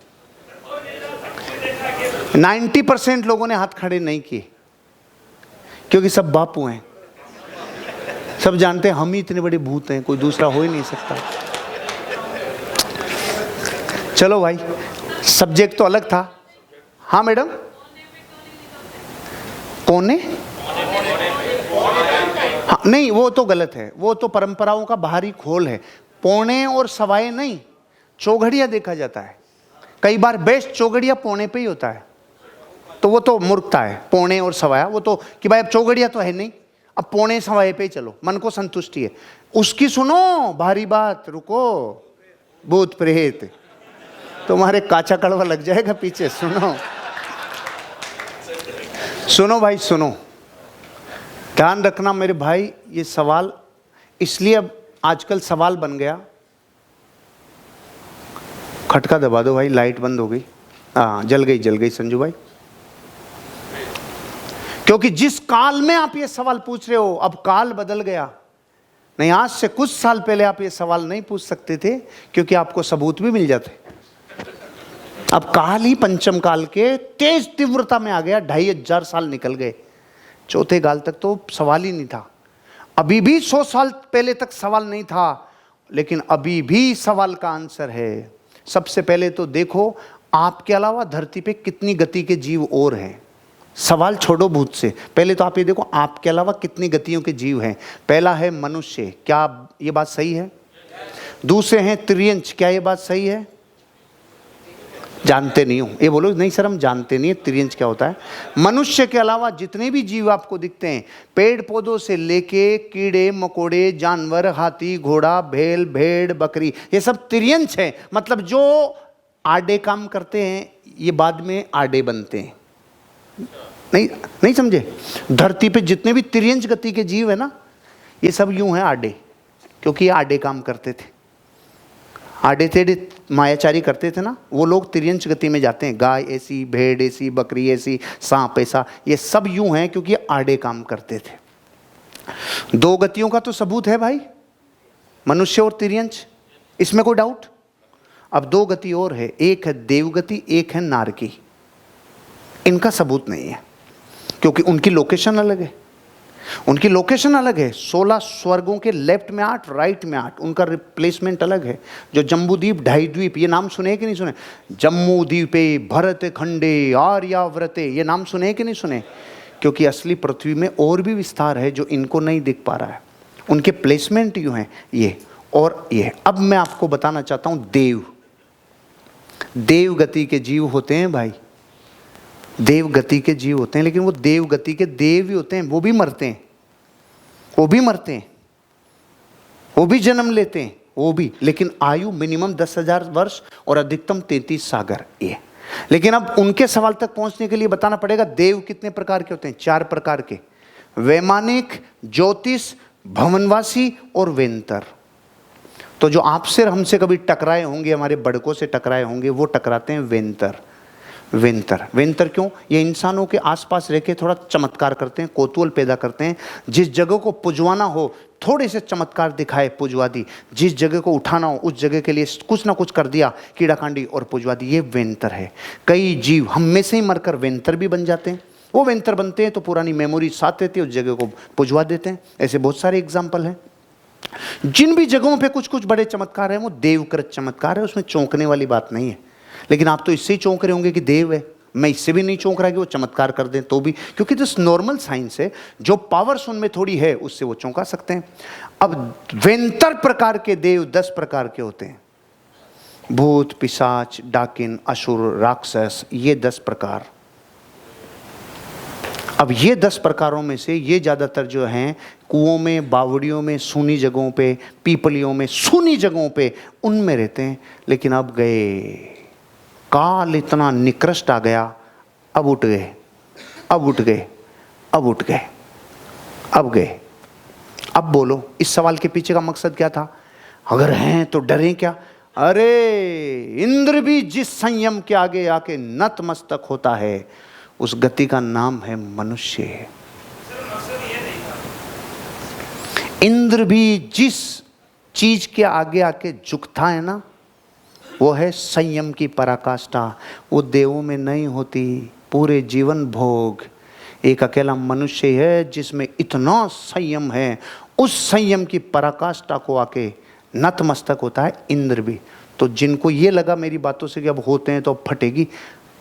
90% लोगों ने हाथ खड़े नहीं किए, क्योंकि सब बापू हैं। सब जानते हैं हम ही इतने बड़े भूत हैं, कोई दूसरा हो ही नहीं सकता। चलो भाई, सब्जेक्ट तो अलग था। हाँ मैडम, कोने? हाँ नहीं, वो तो गलत है, वो तो परंपराओं का बाहरी खोल है। पौने और सवाए नहीं, चौघड़िया देखा जाता है। कई बार बेस्ट चौघड़िया पौने पे ही होता है, तो वो तो मूर्खता है। पौने और सवाया, वो तो कि भाई अब चौघड़िया तो है नहीं, अब पौने सवाए पे ही चलो, मन को संतुष्टि है। उसकी सुनो भारी बात, रुको। भूत प्रेत, तुम्हारे काचा कड़वा लग जाएगा पीछे। सुनो सुनो भाई, सुनो, ध्यान रखना मेरे भाई। ये सवाल इसलिए अब आजकल सवाल बन गया। खटका दबा दो भाई, लाइट बंद हो गई। हाँ, जल गई संजू भाई। क्योंकि जिस काल में आप ये सवाल पूछ रहे हो, अब काल बदल गया। नहीं, आज से कुछ साल पहले आप ये सवाल नहीं पूछ सकते थे, क्योंकि आपको सबूत भी मिल जाते। अब काल ही पंचम काल के तेज तीव्रता में आ गया। 2500 साल निकल गए, चौथे काल तक तो सवाल ही नहीं था। अभी भी 100 साल पहले तक सवाल नहीं था, लेकिन अभी भी सवाल का आंसर है। सबसे पहले तो देखो, आपके अलावा धरती पे कितनी गति के जीव और हैं। सवाल छोड़ो भूत से, पहले तो आप ये देखो, आपके अलावा कितनी गतियों के जीव हैं। पहला है मनुष्य, क्या ये बात सही है? दूसरे हैं त्रियंच, क्या ये बात सही है? जानते नहीं हो, ये बोलो नहीं सर हम जानते नहीं है त्रियंच क्या होता है। मनुष्य के अलावा जितने भी जीव आपको दिखते हैं, पेड़ पौधों से लेके कीड़े मकोड़े, जानवर, हाथी, घोड़ा, भेल, भेड़, बकरी, ये सब त्रियंच है। मतलब जो आडे काम करते हैं, ये बाद में आडे बनते हैं। नहीं समझे? धरती पे जितने भी त्रियंच गति के जीव है ना, ये सब यूं हैं आडे, क्योंकि ये आडे काम करते थे। आडे टेढ़े मायाचारी करते थे ना, वो लोग त्रियंच गति में जाते हैं। गाय ऐसी, भेड़ ऐसी, बकरी ऐसी, सांप ऐसा, ये सब यूं हैं क्योंकि आडे काम करते थे। दो गतियों का तो सबूत है भाई, मनुष्य और त्रियंच, इसमें कोई डाउट? अब दो गति और है, एक है देवगति, एक है नारकी। इनका सबूत नहीं है, क्योंकि उनकी लोकेशन अलग है। उनकी लोकेशन अलग है। 16 स्वर्गों के लेफ्ट में 8, राइट में 8, उनका रिप्लेसमेंट अलग है। जो जम्बूद्वीप, ढाई द्वीप, ये नाम सुने कि नहीं सुने? जम्मू द्वीपे भरत खंडे आर्याव्रते, ये नाम सुने कि नहीं सुने? क्योंकि असली पृथ्वी में और भी विस्तार है जो इनको नहीं दिख पा रहा है। उनके प्लेसमेंट यूँ हैं, ये और ये। अब मैं आपको बताना चाहता हूँ, देव गति के जीव होते हैं भाई, देव गति के जीव होते हैं, लेकिन वो देव गति के देव भी होते हैं, वो भी मरते हैं, वो भी मरते हैं, वो भी जन्म लेते हैं, वो भी, लेकिन आयु मिनिमम 10,000 वर्ष और अधिकतम 33 सागर ये। लेकिन अब उनके सवाल तक पहुंचने के लिए बताना पड़ेगा, देव कितने प्रकार के होते हैं? 4 प्रकार के, वैमानिक, ज्योतिष, भवनवासी और वेंतर। तो जो आपसे हमसे कभी टकराए होंगे, हमारे बड़कों से टकराए होंगे, वो टकराते हैं वेंतर। वेंतर क्यों? ये इंसानों के आसपास रह के थोड़ा चमत्कार करते हैं, कौतूहल पैदा करते हैं। जिस जगह को पुजवाना हो, थोड़े से चमत्कार दिखाए, पुजवा दी। जिस जगह को उठाना हो, उस जगह के लिए कुछ ना कुछ कर दिया, कीड़ाकांडी, और पुजवा दी। ये वेंतर है। कई जीव हम में से ही मरकर वेंतर भी बन जाते हैं। वो वेंतर बनते हैं तो पुरानी मेमोरी साथ रहती है, उस जगह को पुजवा देते हैं। ऐसे बहुत सारे एग्जाम्पल हैं। जिन भी जगहों पे कुछ कुछ बड़े चमत्कार हैं, वो देवकृत चमत्कार है, उसमें चौंकने वाली बात नहीं है। लेकिन आप तो इससे ही चौंक रहे होंगे कि देव है, मैं इससे भी नहीं चौंक रहा कि वो चमत्कार कर दें तो भी, क्योंकि तो नॉर्मल साइंस है, जो पावर्स उनमें थोड़ी है उससे वो चौंका सकते हैं। अब 72 प्रकार के देव 10 प्रकार के होते हैं, भूत, पिशाच, डाकिन, असुर, राक्षस, ये 10 प्रकार। अब ये 10 प्रकारों में से ये ज़्यादातर जो हैं कुओं में, बावड़ियों में, सूनी जगहों पे, पीपलियों में, सूनी जगहों पे, उनमें रहते हैं। लेकिन अब गए, काल इतना निकृष्ट आ गया, अब उठ गए, अब उठ गए, अब उठ गए, अब गए। अब बोलो, इस सवाल के पीछे का मकसद क्या था? अगर हैं तो डरें क्या? अरे इंद्र भी जिस संयम के आगे आके नतमस्तक होता है, उस गति का नाम है मनुष्य। इंद्र भी जिस चीज के आगे आके झुकता है ना, वो है संयम की पराकाष्ठा। वो देवों में नहीं होती, पूरे जीवन भोग। एक अकेला मनुष्य है जिसमें इतना संयम है, उस संयम की पराकाष्ठा को आके नतमस्तक होता है इंद्र भी। तो जिनको ये लगा मेरी बातों से कि अब होते हैं तो अब फटेगी,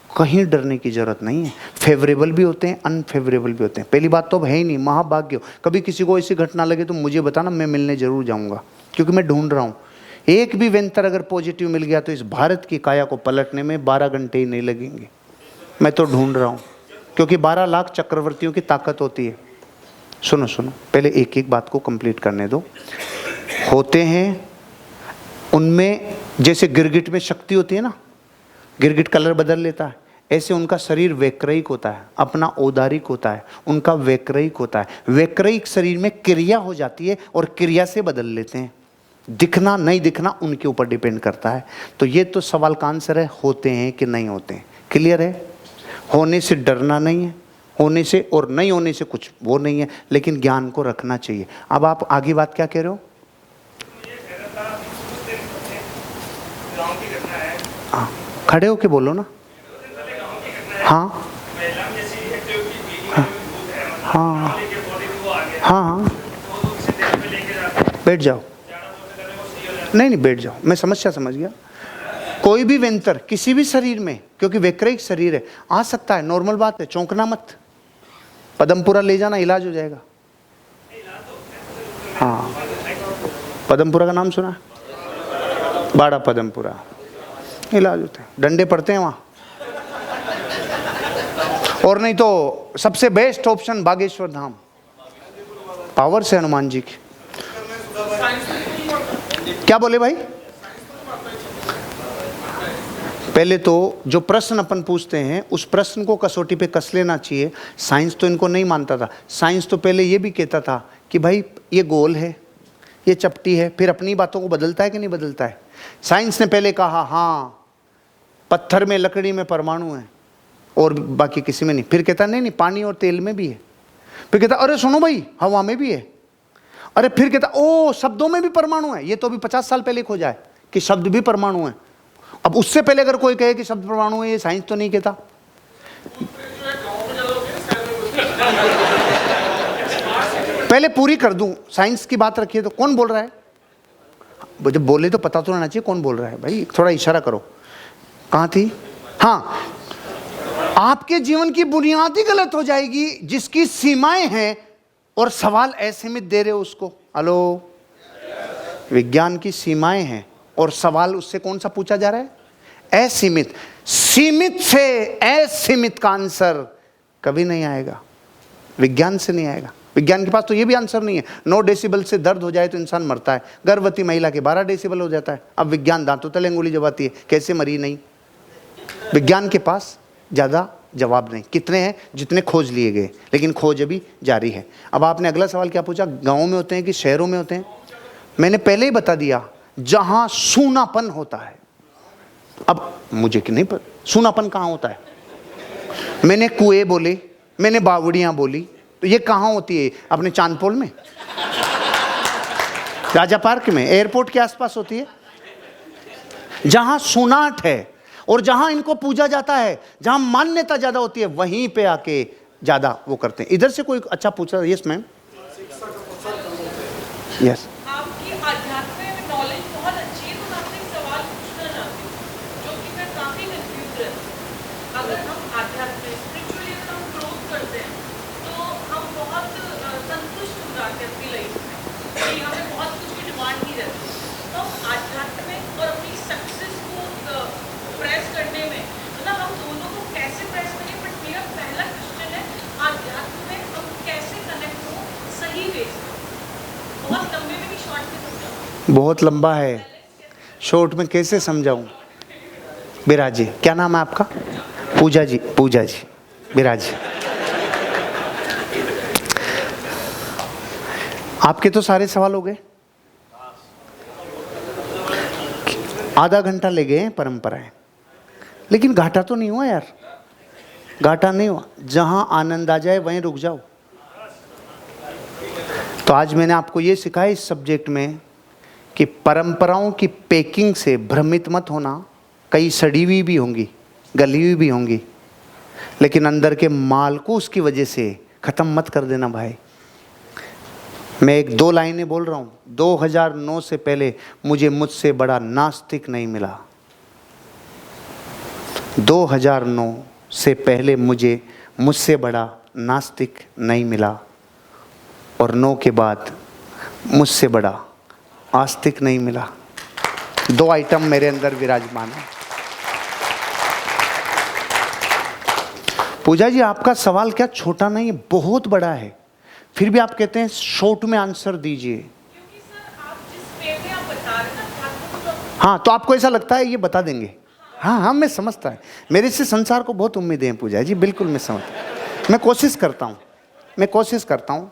कहीं डरने की जरूरत नहीं है। फेवरेबल भी होते हैं, अनफेवरेबल भी होते हैं। पहली बात तो अब है ही नहीं, महाभाग्य हो। कभी किसी को ऐसी घटना लगे तो मुझे बताना, मैं मिलने जरूर जाऊंगा, क्योंकि मैं ढूंढ रहा हूँ। एक भी वेंतर अगर पॉजिटिव मिल गया तो इस भारत की काया को पलटने में 12 घंटे ही नहीं लगेंगे। मैं तो ढूंढ रहा हूँ, क्योंकि 12 लाख चक्रवर्तियों की ताकत होती है। सुनो सुनो, पहले एक एक बात को कंप्लीट करने दो। होते हैं उनमें, जैसे गिरगिट में शक्ति होती है ना, गिरगिट कलर बदल लेता है, ऐसे उनका शरीर वैक्रयिक होता है, अपना औदारिक होता है, उनका वैक्रयिक होता है। वैक्रयिक शरीर में क्रिया हो जाती है और क्रिया से बदल लेते हैं। दिखना नहीं दिखना उनके ऊपर डिपेंड करता है। तो ये तो सवाल का आंसर है, होते हैं कि नहीं होते हैं। क्लियर है? होने से डरना नहीं है, होने से और नहीं होने से कुछ वो नहीं है, लेकिन ज्ञान को रखना चाहिए। अब आप आगे बात क्या कह रहे हो? हाँ, खड़े होके बोलो ना। हाँ हाँ हाँ हाँ, बैठ जाओ। नहीं नहीं, बैठ जाओ, मैं समस्या समझ गया। कोई भी वेंतर किसी भी शरीर में, क्योंकि वैक्रयिक शरीर है, आ सकता है, नॉर्मल बात है, चौंकना मत। पदमपुरा ले जाना, इलाज हो जाएगा। हाँ, पदमपुरा का नाम सुना? बाड़ा पदमपुरा, इलाज होते हैं, डंडे पड़ते हैं वहाँ। और नहीं तो सबसे best option Bageshwar Dham, power से हनुमान जी की। क्या बोले भाई? पहले तो जो प्रश्न अपन पूछते हैं उस प्रश्न को कसौटी पे कस लेना चाहिए। साइंस तो इनको नहीं मानता था। साइंस तो पहले ये भी कहता था कि भाई ये गोल है, ये चपटी है, फिर अपनी बातों को बदलता है कि नहीं बदलता है। साइंस ने पहले कहा हाँ पत्थर में, लकड़ी में परमाणु है और बाकी किसी में नहीं। फिर कहता नहीं नहीं, पानी और तेल में भी है। फिर कहता अरे सुनो भाई, हवा में भी है। अरे फिर कहता ओ शब्दों में भी परमाणु है। ये तो अभी 50 साल पहले खोजा है कि शब्द भी परमाणु है। अब उससे पहले अगर कोई कहे कि शब्द परमाणु है, ये साइंस तो नहीं कहता। पहले पूरी कर दूं, साइंस की बात रखिए तो कौन बोल रहा है? जब बोले तो पता तो रहना चाहिए कौन बोल रहा है भाई, थोड़ा इशारा करो। कहाँ थी? हाँ, आपके जीवन की बुनियादी गलत हो जाएगी जिसकी सीमाएं हैं और सवाल असीमित दे रहे हो उसको। हेलो, विज्ञान की सीमाएं हैं और सवाल उससे कौन सा पूछा जा रहा है? असीमित। सीमित से असीमित का आंसर कभी नहीं आएगा, विज्ञान से नहीं आएगा। विज्ञान के पास तो ये भी आंसर नहीं है। 9 डेसिबल से दर्द हो जाए तो इंसान मरता है, गर्भवती महिला के 12 डेसिबल हो जाता है। अब विज्ञान दांतों तले अंगुली जबाती है, कैसे मरी नहीं? विज्ञान के पास ज़्यादा जवाब नहीं। कितने हैं? जितने खोज लिए गए, लेकिन खोज अभी जारी है। अब आपने अगला सवाल क्या पूछा, गाँव में होते हैं कि शहरों में होते हैं? मैंने पहले ही बता दिया, जहाँ सूनापन होता है। अब मुझे कि नहीं पता सूनापन कहाँ होता है। मैंने कुएं बोले, मैंने बावड़ियाँ बोली, तो ये कहाँ होती है? अपने चांदपोल में, राजा पार्क में, एयरपोर्ट के आसपास होती है, जहाँ सुनाट है और जहाँ इनको पूजा जाता है, जहाँ मान्यता ज़्यादा होती है, वहीं पे आके ज़्यादा वो करते हैं। इधर से कोई अच्छा पूछ रहा है? Yes ma'am, yes. आपकी आध्यात्म में नॉलेज बहुत अच्छी है, तो मैं आपसे एक सवाल पूछना चाहती हूँ जो कि मैं काफ़ी कंफ्यूज रहती हूँ। अगर हम बहुत लंबे में नहीं, शॉर्ट में समझाओ। बहुत लंबा है, शॉर्ट में कैसे समझाऊं? विराज जी, क्या नाम है आपका? पूजा जी, पूजा जी, विराज जी। आपके तो सारे सवाल हो गए। आधा घंटा ले गए हैं परंपराएं, लेकिन घाटा तो नहीं हुआ यार, घाटा नहीं हुआ। जहां आनंद आ जाए वहीं रुक जाओ। तो आज मैंने आपको ये सिखाया इस सब्जेक्ट में कि परंपराओं की पैकिंग से भ्रमित मत होना। कई सड़ी हुई भी होंगी, गली हुई भी होंगी, लेकिन अंदर के माल को उसकी वजह से ख़त्म मत कर देना भाई। मैं एक दो लाइनें बोल रहा हूँ। 2009 से पहले मुझे मुझसे बड़ा नास्तिक नहीं मिला। 2009 से पहले मुझे मुझसे बड़ा नास्तिक नहीं मिला, और 9 के बाद मुझसे बड़ा आस्तिक नहीं मिला। 2 आइटम मेरे अंदर विराजमान है। पूजा जी, आपका सवाल क्या छोटा नहीं है, बहुत बड़ा है, फिर भी आप कहते हैं शॉर्ट में आंसर दीजिए। क्योंकि सर आप जिस वे में आप बता रहे हैं ना, हाँ, तो आपको ऐसा लगता है ये बता देंगे। हाँ हाँ, मैं समझता है, मेरे से संसार को बहुत उम्मीदें हैं पूजा जी, बिल्कुल मैं समझता। मैं कोशिश करता हूँ।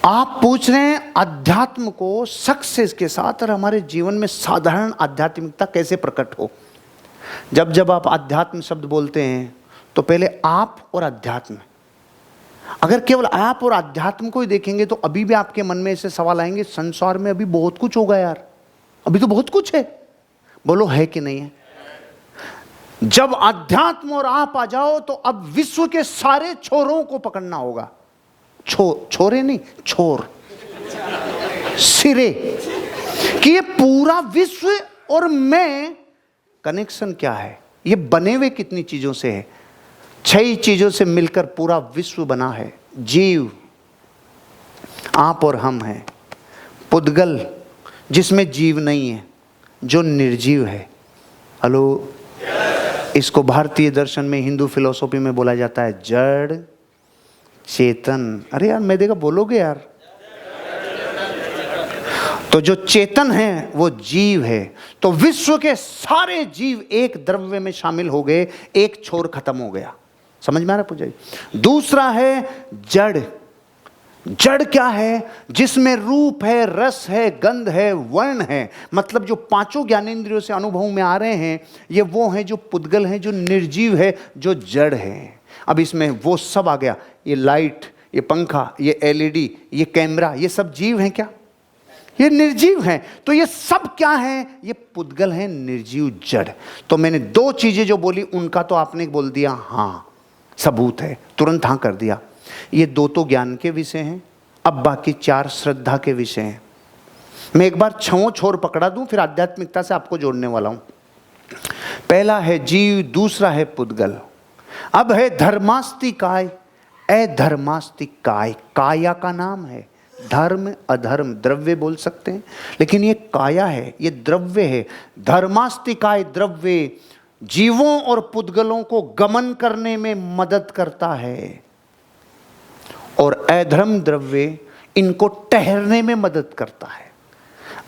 आप पूछ रहे हैं अध्यात्म को सक्सेस के साथ और हमारे जीवन में साधारण आध्यात्मिकता कैसे प्रकट हो। जब आप अध्यात्म शब्द बोलते हैं तो पहले आप और अध्यात्म। अगर केवल आप और अध्यात्म को ही देखेंगे तो अभी भी आपके मन में ऐसे सवाल आएंगे, संसार में अभी बहुत कुछ होगा यार, अभी तो बहुत कुछ है। बोलो है कि नहीं है? जब अध्यात्म और आप आ जाओ तो अब विश्व के सारे छोरों को पकड़ना होगा। छोरे नहीं, छोर, सिरे, कि ये पूरा विश्व और मैं कनेक्शन क्या है, ये बने हुए कितनी चीजों से है। 6 चीजों से मिलकर पूरा विश्व बना है। जीव, आप और हम हैं। पुद्गल, जिसमें जीव नहीं है, जो निर्जीव है। हेलो, इसको भारतीय दर्शन में, हिंदू फिलॉसफी में बोला जाता है जड़ चेतन। अरे यार, मैं देखा बोलोगे यार। तो जो चेतन है वो जीव है। तो विश्व के सारे जीव एक द्रव्य में शामिल हो गए, एक छोर खत्म हो गया। समझ में आ रहा है पूजा जी? दूसरा है जड़। जड़ क्या है? जिसमें रूप है, रस है, गंध है, वर्ण है। मतलब जो 5 ज्ञानेंद्रियों से अनुभव में आ रहे हैं, ये वो हैं जो पुद्गल हैं, जो निर्जीव है, जो जड़ है। अब इसमें वो सब आ गया। ये लाइट, ये पंखा, ये एलईडी, ये कैमरा, ये सब जीव हैं क्या? ये निर्जीव हैं। तो ये सब क्या हैं? ये पुद्गल हैं, निर्जीव, जड़। तो मैंने 2 चीजें जो बोली उनका तो आपने बोल दिया हाँ, सबूत है, तुरंत हाँ कर दिया। ये 2 तो ज्ञान के विषय हैं, अब बाकी 4 श्रद्धा के विषय हैं। मैं एक बार 6 छोर पकड़ा दूं, फिर आध्यात्मिकता से आपको जोड़ने वाला हूं। पहला है जीव, दूसरा है पुद्गल, अब है धर्मास्तिकाय, अधर्मास्तिकाय। काया का नाम है। धर्म अधर्म द्रव्य बोल सकते हैं, लेकिन ये काया है, ये द्रव्य है। धर्मास्तिकाय द्रव्य जीवों और पुद्गलों को गमन करने में मदद करता है, और अधर्म द्रव्य इनको ठहरने में मदद करता है।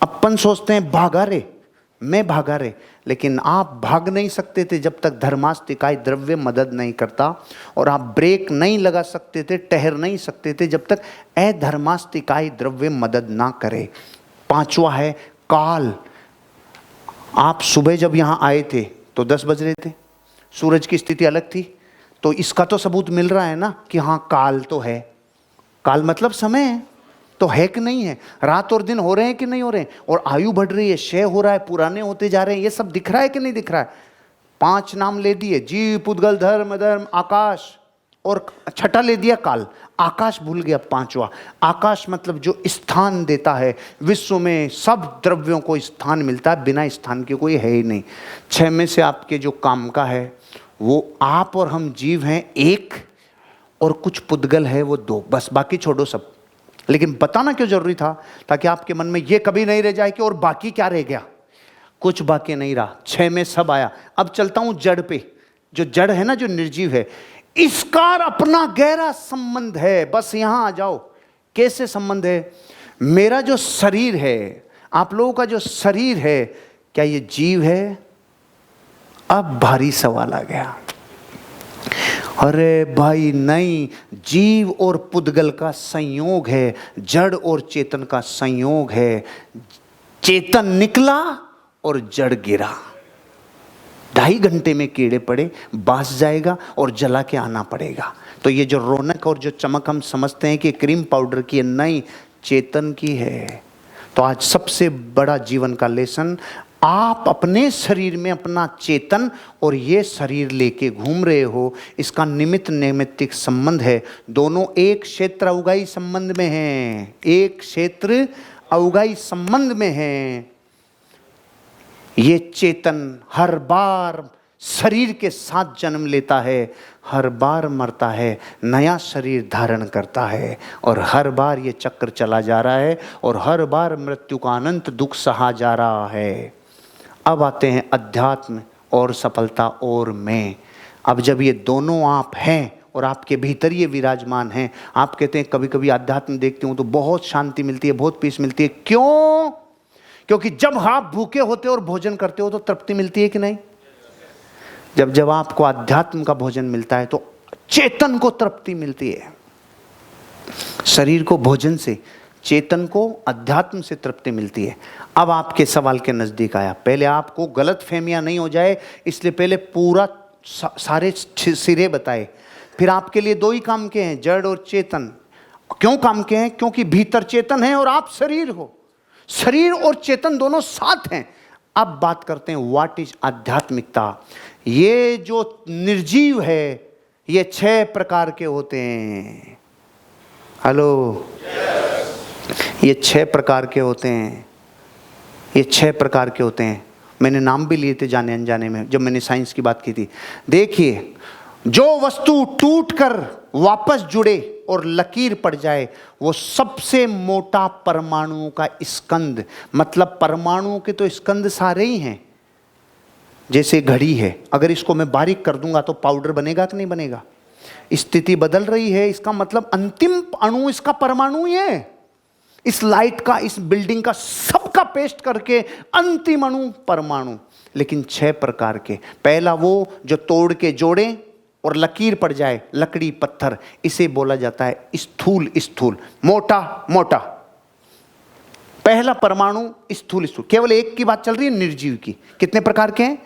अपन सोचते हैं भागा रे, मैं भागा रे, लेकिन आप भाग नहीं सकते थे जब तक धर्मास्तिकाय द्रव्य मदद नहीं करता, और आप ब्रेक नहीं लगा सकते थे, ठहर नहीं सकते थे जब तक अधर्मास्तिकाय द्रव्य मदद ना करे। 5वां है काल। आप सुबह जब यहाँ आए थे तो 10 बज रहे थे, सूरज की स्थिति अलग थी, तो इसका तो सबूत मिल रहा है ना कि हाँ काल तो है। काल मतलब समय है, तो है कि नहीं है? रात और दिन हो रहे हैं कि नहीं हो रहे हैं? और आयु बढ़ रही है, क्षय हो रहा है, पुराने होते जा रहे हैं, ये सब दिख रहा है कि नहीं दिख रहा है? 5 नाम ले दिए, जीव, पुद्गल, धर्म, अधर्म, आकाश, और 6ठा ले दिया काल। आकाश भूल गया 5वां। आकाश मतलब जो स्थान देता है, विश्व में सब द्रव्यों को स्थान मिलता है, बिना स्थान के कोई है ही नहीं। 6 में से आपके जो काम का है वो आप और हम जीव हैं 1, और कुछ पुद्गल है वो 2, बस, बाकी छोड़ो सब। लेकिन बताना क्यों जरूरी था? ताकि आपके मन में ये कभी नहीं रह जाए कि और बाकी क्या रह गया। कुछ बाकी नहीं रहा, 6 में सब आया। अब चलता हूं जड़ पे। जो जड़ है ना, जो निर्जीव है, इसका अपना गहरा संबंध है। बस यहां आ जाओ। कैसे संबंध है? मेरा जो शरीर है, आप लोगों का जो शरीर है, क्या ये जीव है? अब भारी सवाल आ गया। अरे भाई नहीं, जीव और पुद्गल का संयोग है, जड़ और चेतन का संयोग है। चेतन निकला और जड़ गिरा। 2.5 घंटे में कीड़े पड़े, बास जाएगा और जला के आना पड़ेगा। तो ये जो रौनक और जो चमक हम समझते हैं कि क्रीम पाउडर की है, नहीं, चेतन की है। तो आज सबसे बड़ा जीवन का लेसन, आप अपने शरीर में अपना चेतन और ये शरीर लेके घूम रहे हो, इसका निमित्त नैमित्तिक संबंध है। दोनों एक क्षेत्र अवगाही संबंध में हैं, एक क्षेत्र अवगाही संबंध में हैं। ये चेतन हर बार शरीर के साथ जन्म लेता है, हर बार मरता है, नया शरीर धारण करता है, और हर बार ये चक्र चला जा रहा है, और हर बार मृत्यु का अनंत दुख सहा जा रहा है। अब आते हैं अध्यात्म और सफलता और मैं। अब जब ये दोनों आप हैं और आपके भीतर ये विराजमान हैं, आप कहते हैं कभी कभी अध्यात्म देखते हूँ तो बहुत शांति मिलती है, बहुत पीस मिलती है। क्यों? क्योंकि जब आप भूखे होते हो और भोजन करते हो तो तृप्ति मिलती है कि नहीं? जब आपको अध्यात्म का भोजन मिलता है तो चेतन को तृप्ति मिलती है। शरीर को भोजन से, चेतन को अध्यात्म से तृप्ति मिलती है। अब आपके सवाल के नजदीक आया। पहले आपको गलत फहमियां नहीं हो जाए, इसलिए पहले पूरा सारे सिरे बताए। फिर आपके लिए 2 ही काम के हैं, जड़ और चेतन। क्यों काम के हैं? क्योंकि भीतर चेतन है और आप शरीर हो। शरीर और चेतन दोनों साथ हैं। अब बात करते हैं व्हाट इज आध्यात्मिकता। ये जो निर्जीव है, ये 6 प्रकार के होते हैं। हेलो, ये 6 प्रकार के होते हैं। ये 6 प्रकार के होते हैं। मैंने नाम भी लिए थे जाने अनजाने में जब मैंने साइंस की बात की थी। देखिए, जो वस्तु टूटकर वापस जुड़े और लकीर पड़ जाए, वो सबसे मोटा परमाणुओं का स्कंद, मतलब परमाणुओं के तो स्कंद सारे ही हैं। जैसे घड़ी है, अगर इसको मैं बारीक कर दूंगा तो पाउडर बनेगा कि नहीं बनेगा? स्थिति बदल रही है, इसका मतलब अंतिम अणु इसका परमाणु ही है। इस लाइट का, इस बिल्डिंग का, सबका पेस्ट करके अंतिम अणु परमाणु। लेकिन 6 प्रकार के। पहला वो जो तोड़ के जोड़े और लकीर पड़ जाए, लकड़ी पत्थर, इसे बोला जाता है स्थूल। स्थूल मोटा मोटा। पहला परमाणु स्थूल स्थूल। केवल एक की बात चल रही है, निर्जीव की। कितने प्रकार के हैं?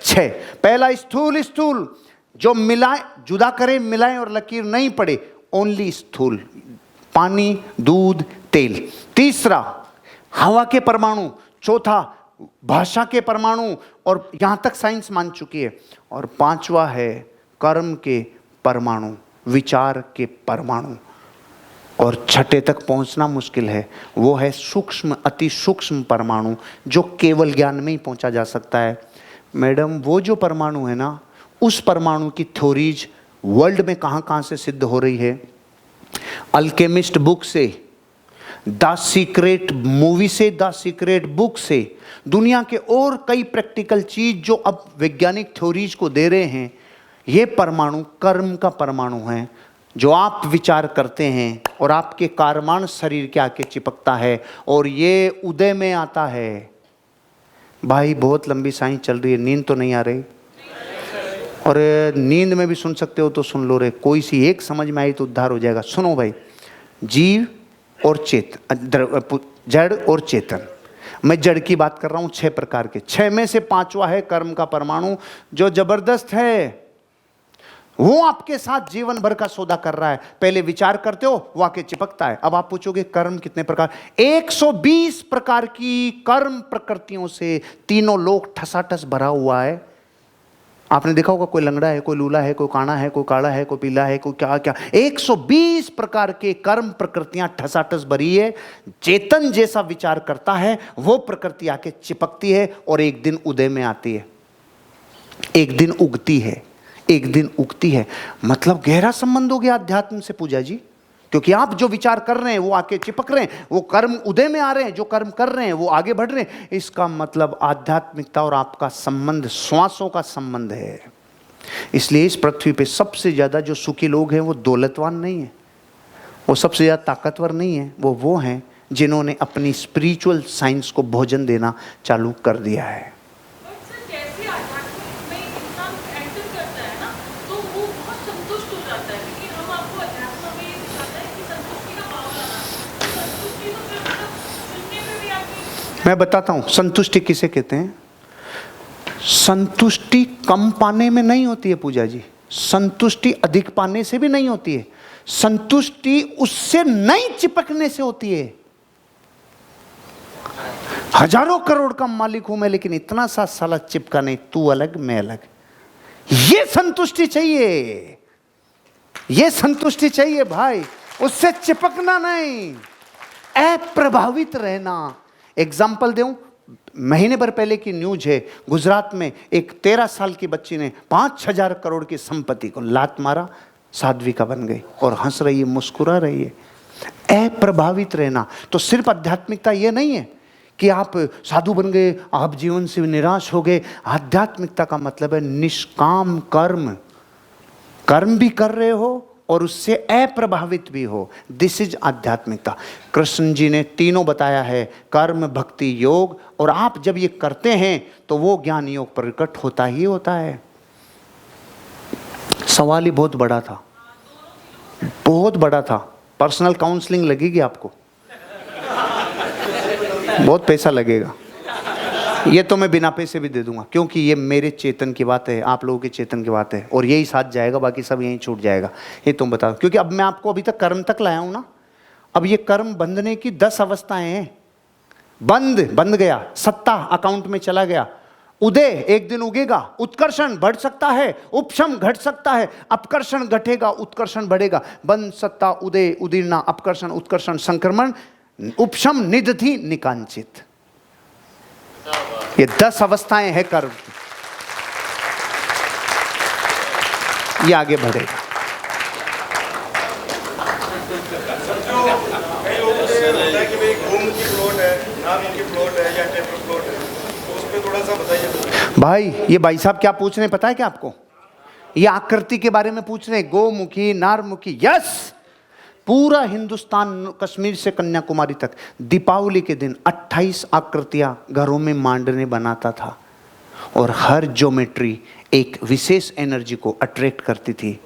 6। पहला स्थूल स्थूल, जो मिलाए, जुदा करे, मिलाए और लकीर नहीं पड़े, ओनली स्थूल। पानी, दूध, तेल। तीसरा हवा के परमाणु। चौथा भाषा के परमाणु, और यहां तक साइंस मान चुकी है। और 5वां है कर्म के परमाणु, विचार के परमाणु। और 6ठे तक पहुंचना मुश्किल है, वो है सूक्ष्म, अति सूक्ष्म परमाणु, जो केवल ज्ञान में ही पहुंचा जा सकता है। मैडम, वो जो परमाणु है ना, उस परमाणु की थ्योरीज वर्ल्ड में कहां कहां से सिद्ध हो रही है? अल्केमिस्ट बुक से, द सीक्रेट मूवी से, द सीक्रेट बुक से, दुनिया के और कई प्रैक्टिकल चीज जो अब वैज्ञानिक थ्योरीज को दे रहे हैं। ये परमाणु कर्म का परमाणु है, जो आप विचार करते हैं और आपके कारमान शरीर के आके चिपकता है, और ये उदय में आता है। भाई बहुत लंबी साइंस चल रही है, नींद तो नहीं आ रही? और नींद में भी सुन सकते हो तो सुन लो रे, कोई सी एक समझ में आई तो उद्धार हो जाएगा। सुनो भाई, जीव और चेतन, जड़ और चेतन। मैं जड़ की बात कर रहा हूं 6 प्रकार के। 6 में से 5वां है कर्म का परमाणु, जो जबरदस्त है। वो आपके साथ जीवन भर का सौदा कर रहा है। पहले विचार करते हो, वो आके चिपकता है। अब आप पूछोगे कर्म कितने प्रकार? 120 प्रकार की कर्म प्रकृतियों से तीनों लोग ठसाठस भरा हुआ है। आपने देखा होगा, कोई लंगड़ा है, कोई लूला है, कोई काना है, कोई काला है, कोई पीला है, कोई क्या क्या। 120 प्रकार के कर्म प्रकृतियां ठसाठस भरी है। चेतन जैसा विचार करता है, वो प्रकृति आके चिपकती है और एक दिन उदय में आती है, एक दिन उगती है, एक दिन उगती है। मतलब गहरा संबंध हो गया अध्यात्म से पूजा जी, क्योंकि आप जो विचार कर रहे हैं वो आके चिपक रहे हैं, वो कर्म उदय में आ रहे हैं, जो कर्म कर रहे हैं वो आगे बढ़ रहे हैं। इसका मतलब आध्यात्मिकता और आपका संबंध श्वासों का संबंध है। इसलिए इस पृथ्वी पे सबसे ज्यादा जो सुखी लोग हैं वो दौलतवान नहीं है, वो सबसे ज़्यादा ताकतवर नहीं है, वो हैं जिन्होंने अपनी स्पिरिचुअल साइंस को भोजन देना चालू कर दिया है। बट सर जैसे आध्यात्मिक में इंसान एंटर करता है ना, तो वो बहुत संतुष्ट हो जाता है, क्योंकि हम आपको अध्यात्म में ये सिखाते हैं कि संतुष्टि का भाव लाना। तो संतुष्टि तो फिर मतलब सुनने में भी आपकी। मैं बताता हूँ संतुष्टि किसे कहते हैं। संतुष्टि कम पाने में नहीं होती है पूजा जी, संतुष्टि अधिक पाने से भी नहीं होती है, संतुष्टि उससे नहीं चिपकने से होती है। हजारों करोड़ का मालिक हूं मैं, लेकिन इतना सा साला चिपका नहीं, तू अलग मैं अलग। ये संतुष्टि चाहिए, ये संतुष्टि चाहिए भाई, उससे चिपकना नहीं, अप्रभावित रहना। एग्जाम्पल दूं, महीने भर पहले की न्यूज है, गुजरात में एक 13 साल की बच्ची ने 5,000 करोड़ की संपत्ति को लात मारा, साध्विका बन गई और हंस रही है, मुस्कुरा रही है। अप्रभावित रहना। तो सिर्फ आध्यात्मिकता ये नहीं है कि आप साधु बन गए, आप जीवन से निराश हो गए। आध्यात्मिकता का मतलब है निष्काम कर्म, कर्म भी कर रहे हो और उससे अप्रभावित भी हो। दिस इज आध्यात्मिकता। कृष्ण जी ने तीनों बताया है, कर्म, भक्ति, योग, और आप जब ये करते हैं तो वो ज्ञान योग प्रकट होता ही होता है। सवाल ही बहुत बड़ा था, बहुत बड़ा था। पर्सनल काउंसलिंग लगेगी आपको, बहुत पैसा लगेगा। ये तो मैं बिना पैसे भी दे दूंगा, क्योंकि ये मेरे चेतन की बात है, आप लोगों के चेतन की बात है, और यही साथ जाएगा, बाकी सब यहीं छूट जाएगा। ये तुम बताओ, क्योंकि अब मैं आपको अभी तक कर्म तक लाया हूं ना। अब ये कर्म बंधने की 10 अवस्थाएं हैं। बंद गया, सत्ता अकाउंट में चला गया, उदय एक दिन उगेगा, उत्कर्षण बढ़ सकता है, उपशम घट सकता है, अपकर्षण घटेगा, उत्कर्षण बढ़ेगा। बंद, सत्ता, उदय, उदीर्णा, अपकर्षण, उत्कर्षण, संक्रमण, उपशम, निदधि, निकांचित। ये 10 अवस्थाएं हैं कर्म की। ये आगे बढ़ेगा। कई लोगों से होता है कि भाई गोमुखी प्लॉट है, नामुखी प्लॉट है या टेम्पल प्लॉट है, तो उस पर थोड़ा सा बताइए भाई। ये भाई साहब क्या पूछ रहे हैं पता है क्या आपको? ये आकृति के बारे में पूछ रहे हैं, गोमुखी, नारमुखी। यस, पूरा हिंदुस्तान, कश्मीर से कन्याकुमारी तक, दीपावली के दिन 28 आकृतियां घरों में मांडने बनाता था, और हर ज्योमेट्री एक विशेष एनर्जी को अट्रैक्ट करती थी।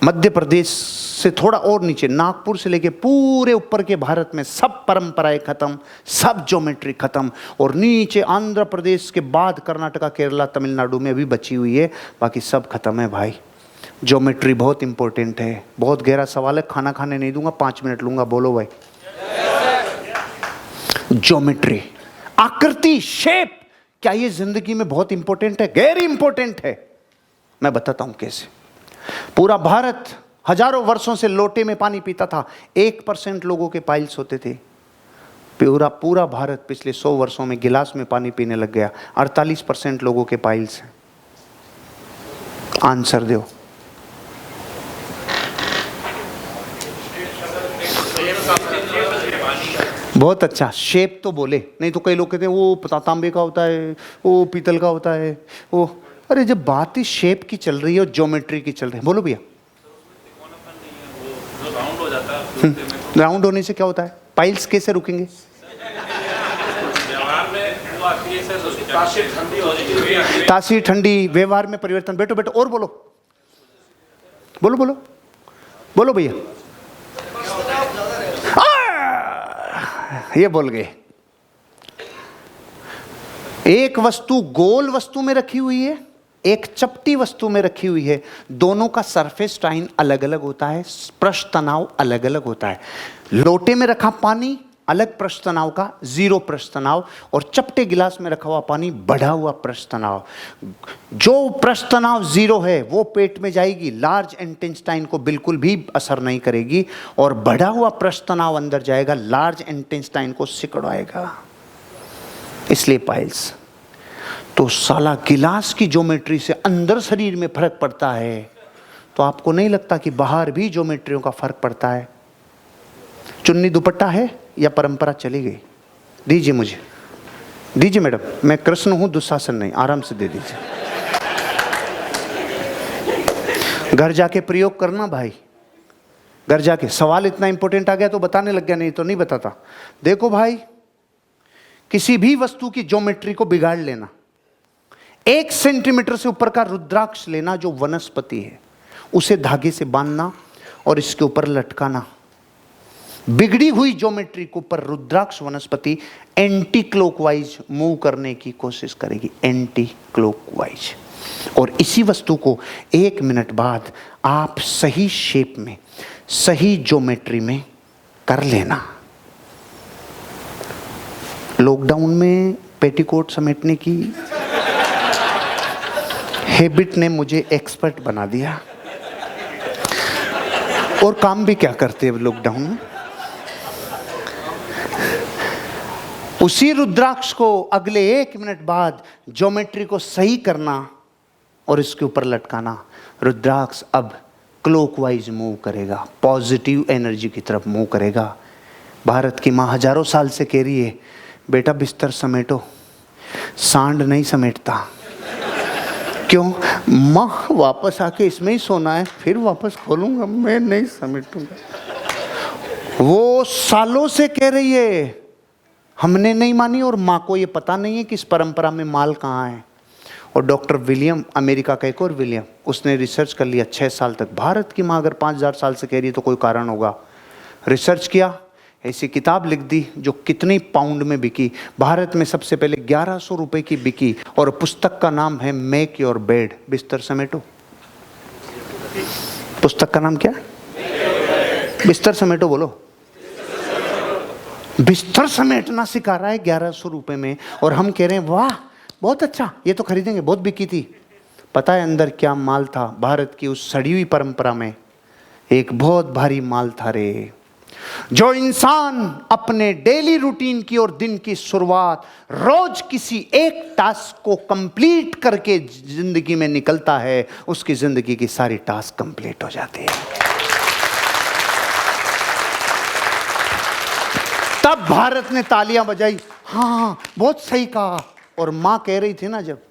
मध्य प्रदेश से थोड़ा और नीचे, नागपुर से लेके पूरे ऊपर के भारत में सब परंपराएं खत्म, सब ज्योमेट्री खत्म, और नीचे आंध्र प्रदेश के बाद कर्नाटका, केरला, तमिलनाडु में भी बची हुई है, बाकी सब खत्म है भाई। ज्योमेट्री बहुत इंपॉर्टेंट है। बहुत गहरा सवाल है, खाना खाने नहीं दूंगा, 5 मिनट लूंगा, बोलो भाई। ज्योमेट्री, आकृति, शेप, क्या ये जिंदगी में बहुत इंपॉर्टेंट है? गैर इंपॉर्टेंट है। मैं बताता हूं कैसे। पूरा भारत हजारों वर्षों से लोटे में पानी पीता था, 1% लोगों के पाइल्स होते थे। पूरा भारत पिछले 100 वर्षों में गिलास में पानी पीने लग गया, 48% लोगों के पाइल्स हैं। आंसर दो। बहुत अच्छा, शेप तो बोले, नहीं तो कई लोग कहते हैं वो तांबे का होता है, वो पीतल का होता है, वो। अरे जब बात ही शेप की चल रही है और ज्योमेट्री की चल रही है, बोलो भैया। राउंड होने से क्या होता है? पाइल्स कैसे रुकेंगे? तासीर ठंडी, व्यवहार में परिवर्तन। बैठो बैठो, और बोलो बोलो बोलो बोलो भैया। ये बोल गए। एक वस्तु गोल वस्तु में रखी हुई है, एक चपटी वस्तु में रखी हुई है, दोनों का सरफेस टाइन अलग अलग होता है, पृष्ठ तनाव अलग अलग होता है। लोटे में रखा पानी अलग पृष्ठ तनाव का, 0 पृष्ठ तनाव, और चपटे गिलास में रखा हुआ पानी बढ़ा हुआ पृष्ठ तनाव। जो पृष्ठ तनाव 0 है वो पेट में जाएगी, लार्ज इंटेस्टाइन को बिल्कुल भी असर नहीं करेगी, और बढ़ा हुआ पृष्ठ तनाव अंदर जाएगा, लार्ज इंटेस्टाइन को सिकुड़ाएगा। इसलिए पाइल्स। तो साला गिलास की ज्योमेट्री से अंदर शरीर में फर्क पड़ता है, तो आपको नहीं लगता कि बाहर भी ज्योमेट्रियों का फर्क पड़ता है? चुन्नी दुपट्टा है या परंपरा चली गई? दीजिए मुझे, दीजिए मैडम, मैं कृष्ण हूं, दुशासन नहीं, आराम से दे दीजिए। घर जाके प्रयोग करना भाई, घर जाके सवाल इतना इंपॉर्टेंट आ गया तो बताने लग गया, नहीं तो नहीं बताता। देखो भाई, किसी भी वस्तु की ज्योमेट्री को बिगाड़ लेना, 1 सेंटीमीटर से ऊपर का रुद्राक्ष लेना जो वनस्पति है, उसे धागे से बांधना और इसके ऊपर लटकाना, बिगड़ी हुई ज्योमेट्री के ऊपर रुद्राक्ष वनस्पति एंटी क्लॉकवाइज मूव करने की कोशिश करेगी, एंटी क्लॉकवाइज। और इसी वस्तु को 1 मिनट बाद आप सही शेप में, सही ज्योमेट्री में कर लेना। लॉकडाउन में पेटीकोट समेटने की हैबिट ने मुझे एक्सपर्ट बना दिया। और काम भी क्या करते हैं लॉकडाउन में। उसी रुद्राक्ष को अगले 1 मिनट बाद ज्योमेट्री को सही करना और इसके ऊपर लटकाना। रुद्राक्ष अब क्लॉकवाइज मूव करेगा, पॉजिटिव एनर्जी की तरफ मूव करेगा। भारत की माँ हजारों साल से कह रही है, बेटा बिस्तर समेटो, सांड नहीं समेटता। क्यों? माँ वापस आके इसमें ही सोना है, फिर वापस खोलूंगा, मैं नहीं समेटूंगा। वो सालों से कह रही है, हमने नहीं मानी। और माँ को ये पता नहीं है कि इस परंपरा में माल कहाँ है। और डॉक्टर विलियम, अमेरिका का एक और विलियम, उसने रिसर्च कर लिया 6 साल तक। भारत की माँ अगर 5000 साल से कह रही है तो कोई कारण होगा। रिसर्च किया, ऐसी किताब लिख दी जो कितनी पाउंड में बिकी। भारत में सबसे पहले 1100 रुपए की बिकी और पुस्तक का नाम है मेक योर बेड, बिस्तर समेटो। पुस्तक का नाम क्या? बिस्तर समेटो। बोलो, बिस्तर समेटना सिखा रहा है 1100 रुपए में। और हम कह रहे हैं वाह बहुत अच्छा, ये तो खरीदेंगे, बहुत बिकी थी। पता है अंदर क्या माल था? भारत की उस सड़ी हुई परंपरा में एक बहुत भारी माल था रे। जो इंसान अपने डेली रूटीन की और दिन की शुरुआत रोज किसी एक टास्क को कंप्लीट करके जिंदगी में निकलता है, उसकी जिंदगी की सारी टास्क कंप्लीट हो जाती है। तब भारत ने तालियां बजाई, हाँ बहुत सही कहा। और मां कह रही थी ना, जब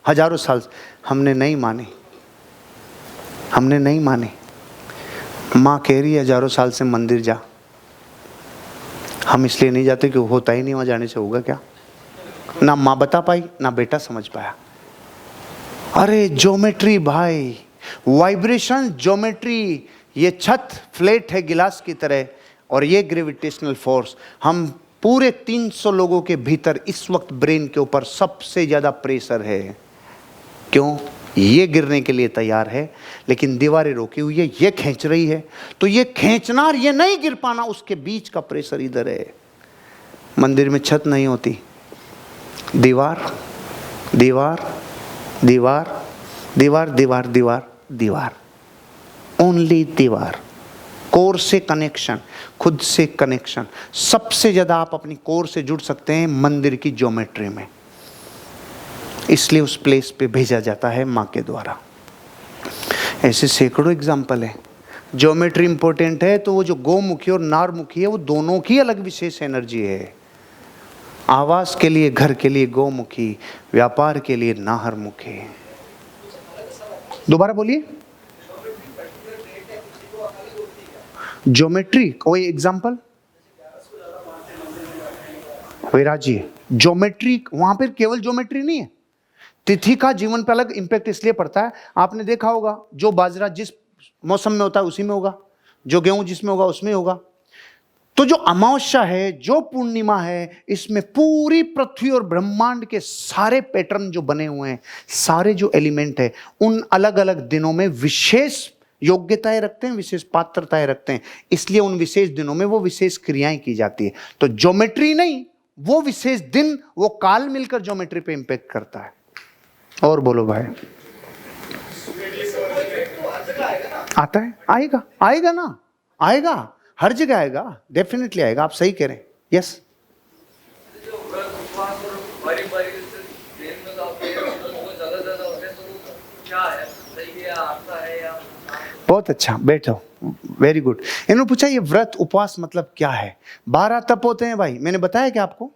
हजारों साल से, हमने नहीं मानी, हमने नहीं मानी। मां कह रही है हजारों साल से मंदिर जा, हम इसलिए नहीं जाते कि होता ही नहीं, वहां जाने से होगा क्या। ना मां बता पाई, ना बेटा समझ पाया। अरे ज्योमेट्री भाई, वाइब्रेशन ज्योमेट्री, ये छत फ्लैट है गिलास की तरह, और ये ग्रेविटेशनल फोर्स। हम पूरे 300 लोगों के भीतर इस वक्त ब्रेन के ऊपर सबसे ज्यादा प्रेशर है। क्यों? ये गिरने के लिए तैयार है, लेकिन दीवारें रोकी हुई है, ये खींच रही है। तो ये खींचना और ये नहीं गिर पाना, उसके बीच का प्रेशर इधर है। मंदिर में छत नहीं होती, दीवार दीवार दीवार दीवार दीवार दीवार दीवार, ओनली दीवार। कोर से कनेक्शन, खुद से कनेक्शन। सबसे ज्यादा आप अपनी कोर से जुड़ सकते हैं मंदिर की ज्योमेट्री में, इसलिए उस प्लेस पे भेजा जाता है माँ के द्वारा। ऐसे सैकड़ों एग्जाम्पल है। ज्योमेट्री इंपॉर्टेंट है तो वो जो गोमुखी और नारमुखी है, वो दोनों की अलग विशेष एनर्जी है। आवास के लिए, घर के लिए गोमुखी, व्यापार के लिए नाहरमुखी। दोबारा बोलिए। ज्योमेट्री कोई एग्जाम्पल? वैराजी, ज्योमेट्री वहां पर केवल ज्योमेट्री नहीं है, तिथि का जीवन पे अलग इंपैक्ट इसलिए पड़ता है। आपने देखा होगा, जो बाजरा जिस मौसम में होता है उसी में होगा, जो गेहूं जिसमें होगा उसमें होगा। तो जो अमावस्या है, जो पूर्णिमा है, इसमें पूरी पृथ्वी और ब्रह्मांड के सारे पैटर्न जो बने हुए हैं, सारे जो एलिमेंट है, उन अलग अलग दिनों में विशेष योग्यताएं रखते हैं, विशेष पात्रताएं रखते हैं। इसलिए उन विशेष दिनों में वो विशेष क्रियाएं की जाती है। तो ज्योमेट्री नहीं, वो विशेष दिन, वो काल मिलकर ज्योमेट्री पे इंपैक्ट करता है। और बोलो भाई, आता है? आएगा, आएगा ना, आएगा, हर जगह आएगा, डेफिनेटली आएगा। आप सही कह रहे हैं। यस, बहुत अच्छा, बैठो, वेरी गुड। इन्होंने पूछा ये व्रत उपवास मतलब क्या है? 12 तप होते हैं भाई, मैंने बताया क्या आपको?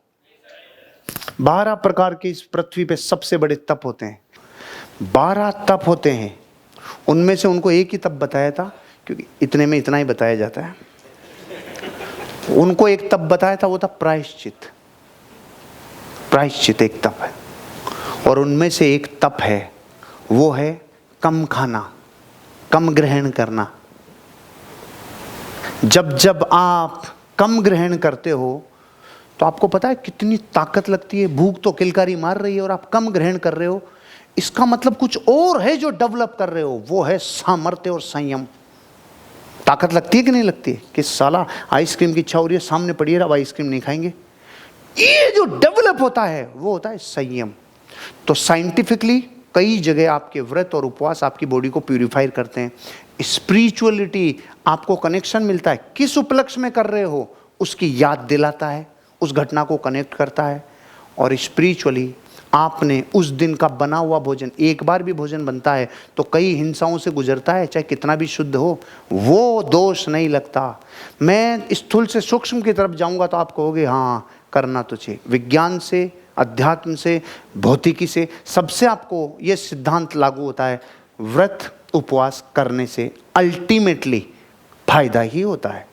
12 प्रकार के इस पृथ्वी पे सबसे बड़े तप होते हैं। 12 तप होते हैं, उनमें से उनको एक ही तप बताया था क्योंकि इतने में इतना ही बताया जाता है। उनको एक तप बताया था, वो था प्रायश्चित। प्रायश्चित एक तप है, और उनमें से एक तप है, वो है कम खाना, कम ग्रहण करना। जब जब आप कम ग्रहण करते हो तो आपको पता है कितनी ताकत लगती है। भूख तो किलकारी मार रही है और आप कम ग्रहण कर रहे हो, इसका मतलब कुछ और है जो डेवलप कर रहे हो, वो है सामर्थ्य और संयम। ताकत लगती है कि नहीं लगती है कि साला आइसक्रीम की इच्छा हो रही है, सामने पड़ी है, अब आइसक्रीम नहीं खाएंगे। ये जो डेवलप होता है वो होता है संयम। तो साइंटिफिकली कई जगह आपके व्रत और उपवास आपकी बॉडी को प्यूरिफाई करते हैं। स्पिरिचुअलिटी आपको कनेक्शन मिलता है, किस उपलक्ष्य में कर रहे हो उसकी याद दिलाता है, उस घटना को कनेक्ट करता है। और स्पिरिचुअली आपने उस दिन का बना हुआ भोजन, एक बार भी भोजन बनता है तो कई हिंसाओं से गुजरता है, चाहे कितना भी शुद्ध हो, वो दोष नहीं लगता। मैं स्थूल से सूक्ष्म की तरफ जाऊंगा तो आप कहोगे हाँ करना तो चाहिए। विज्ञान से, अध्यात्म से, भौतिकी से, सबसे आपको ये सिद्धांत लागू होता है, व्रत उपवास करने से अल्टीमेटली फायदा ही होता है।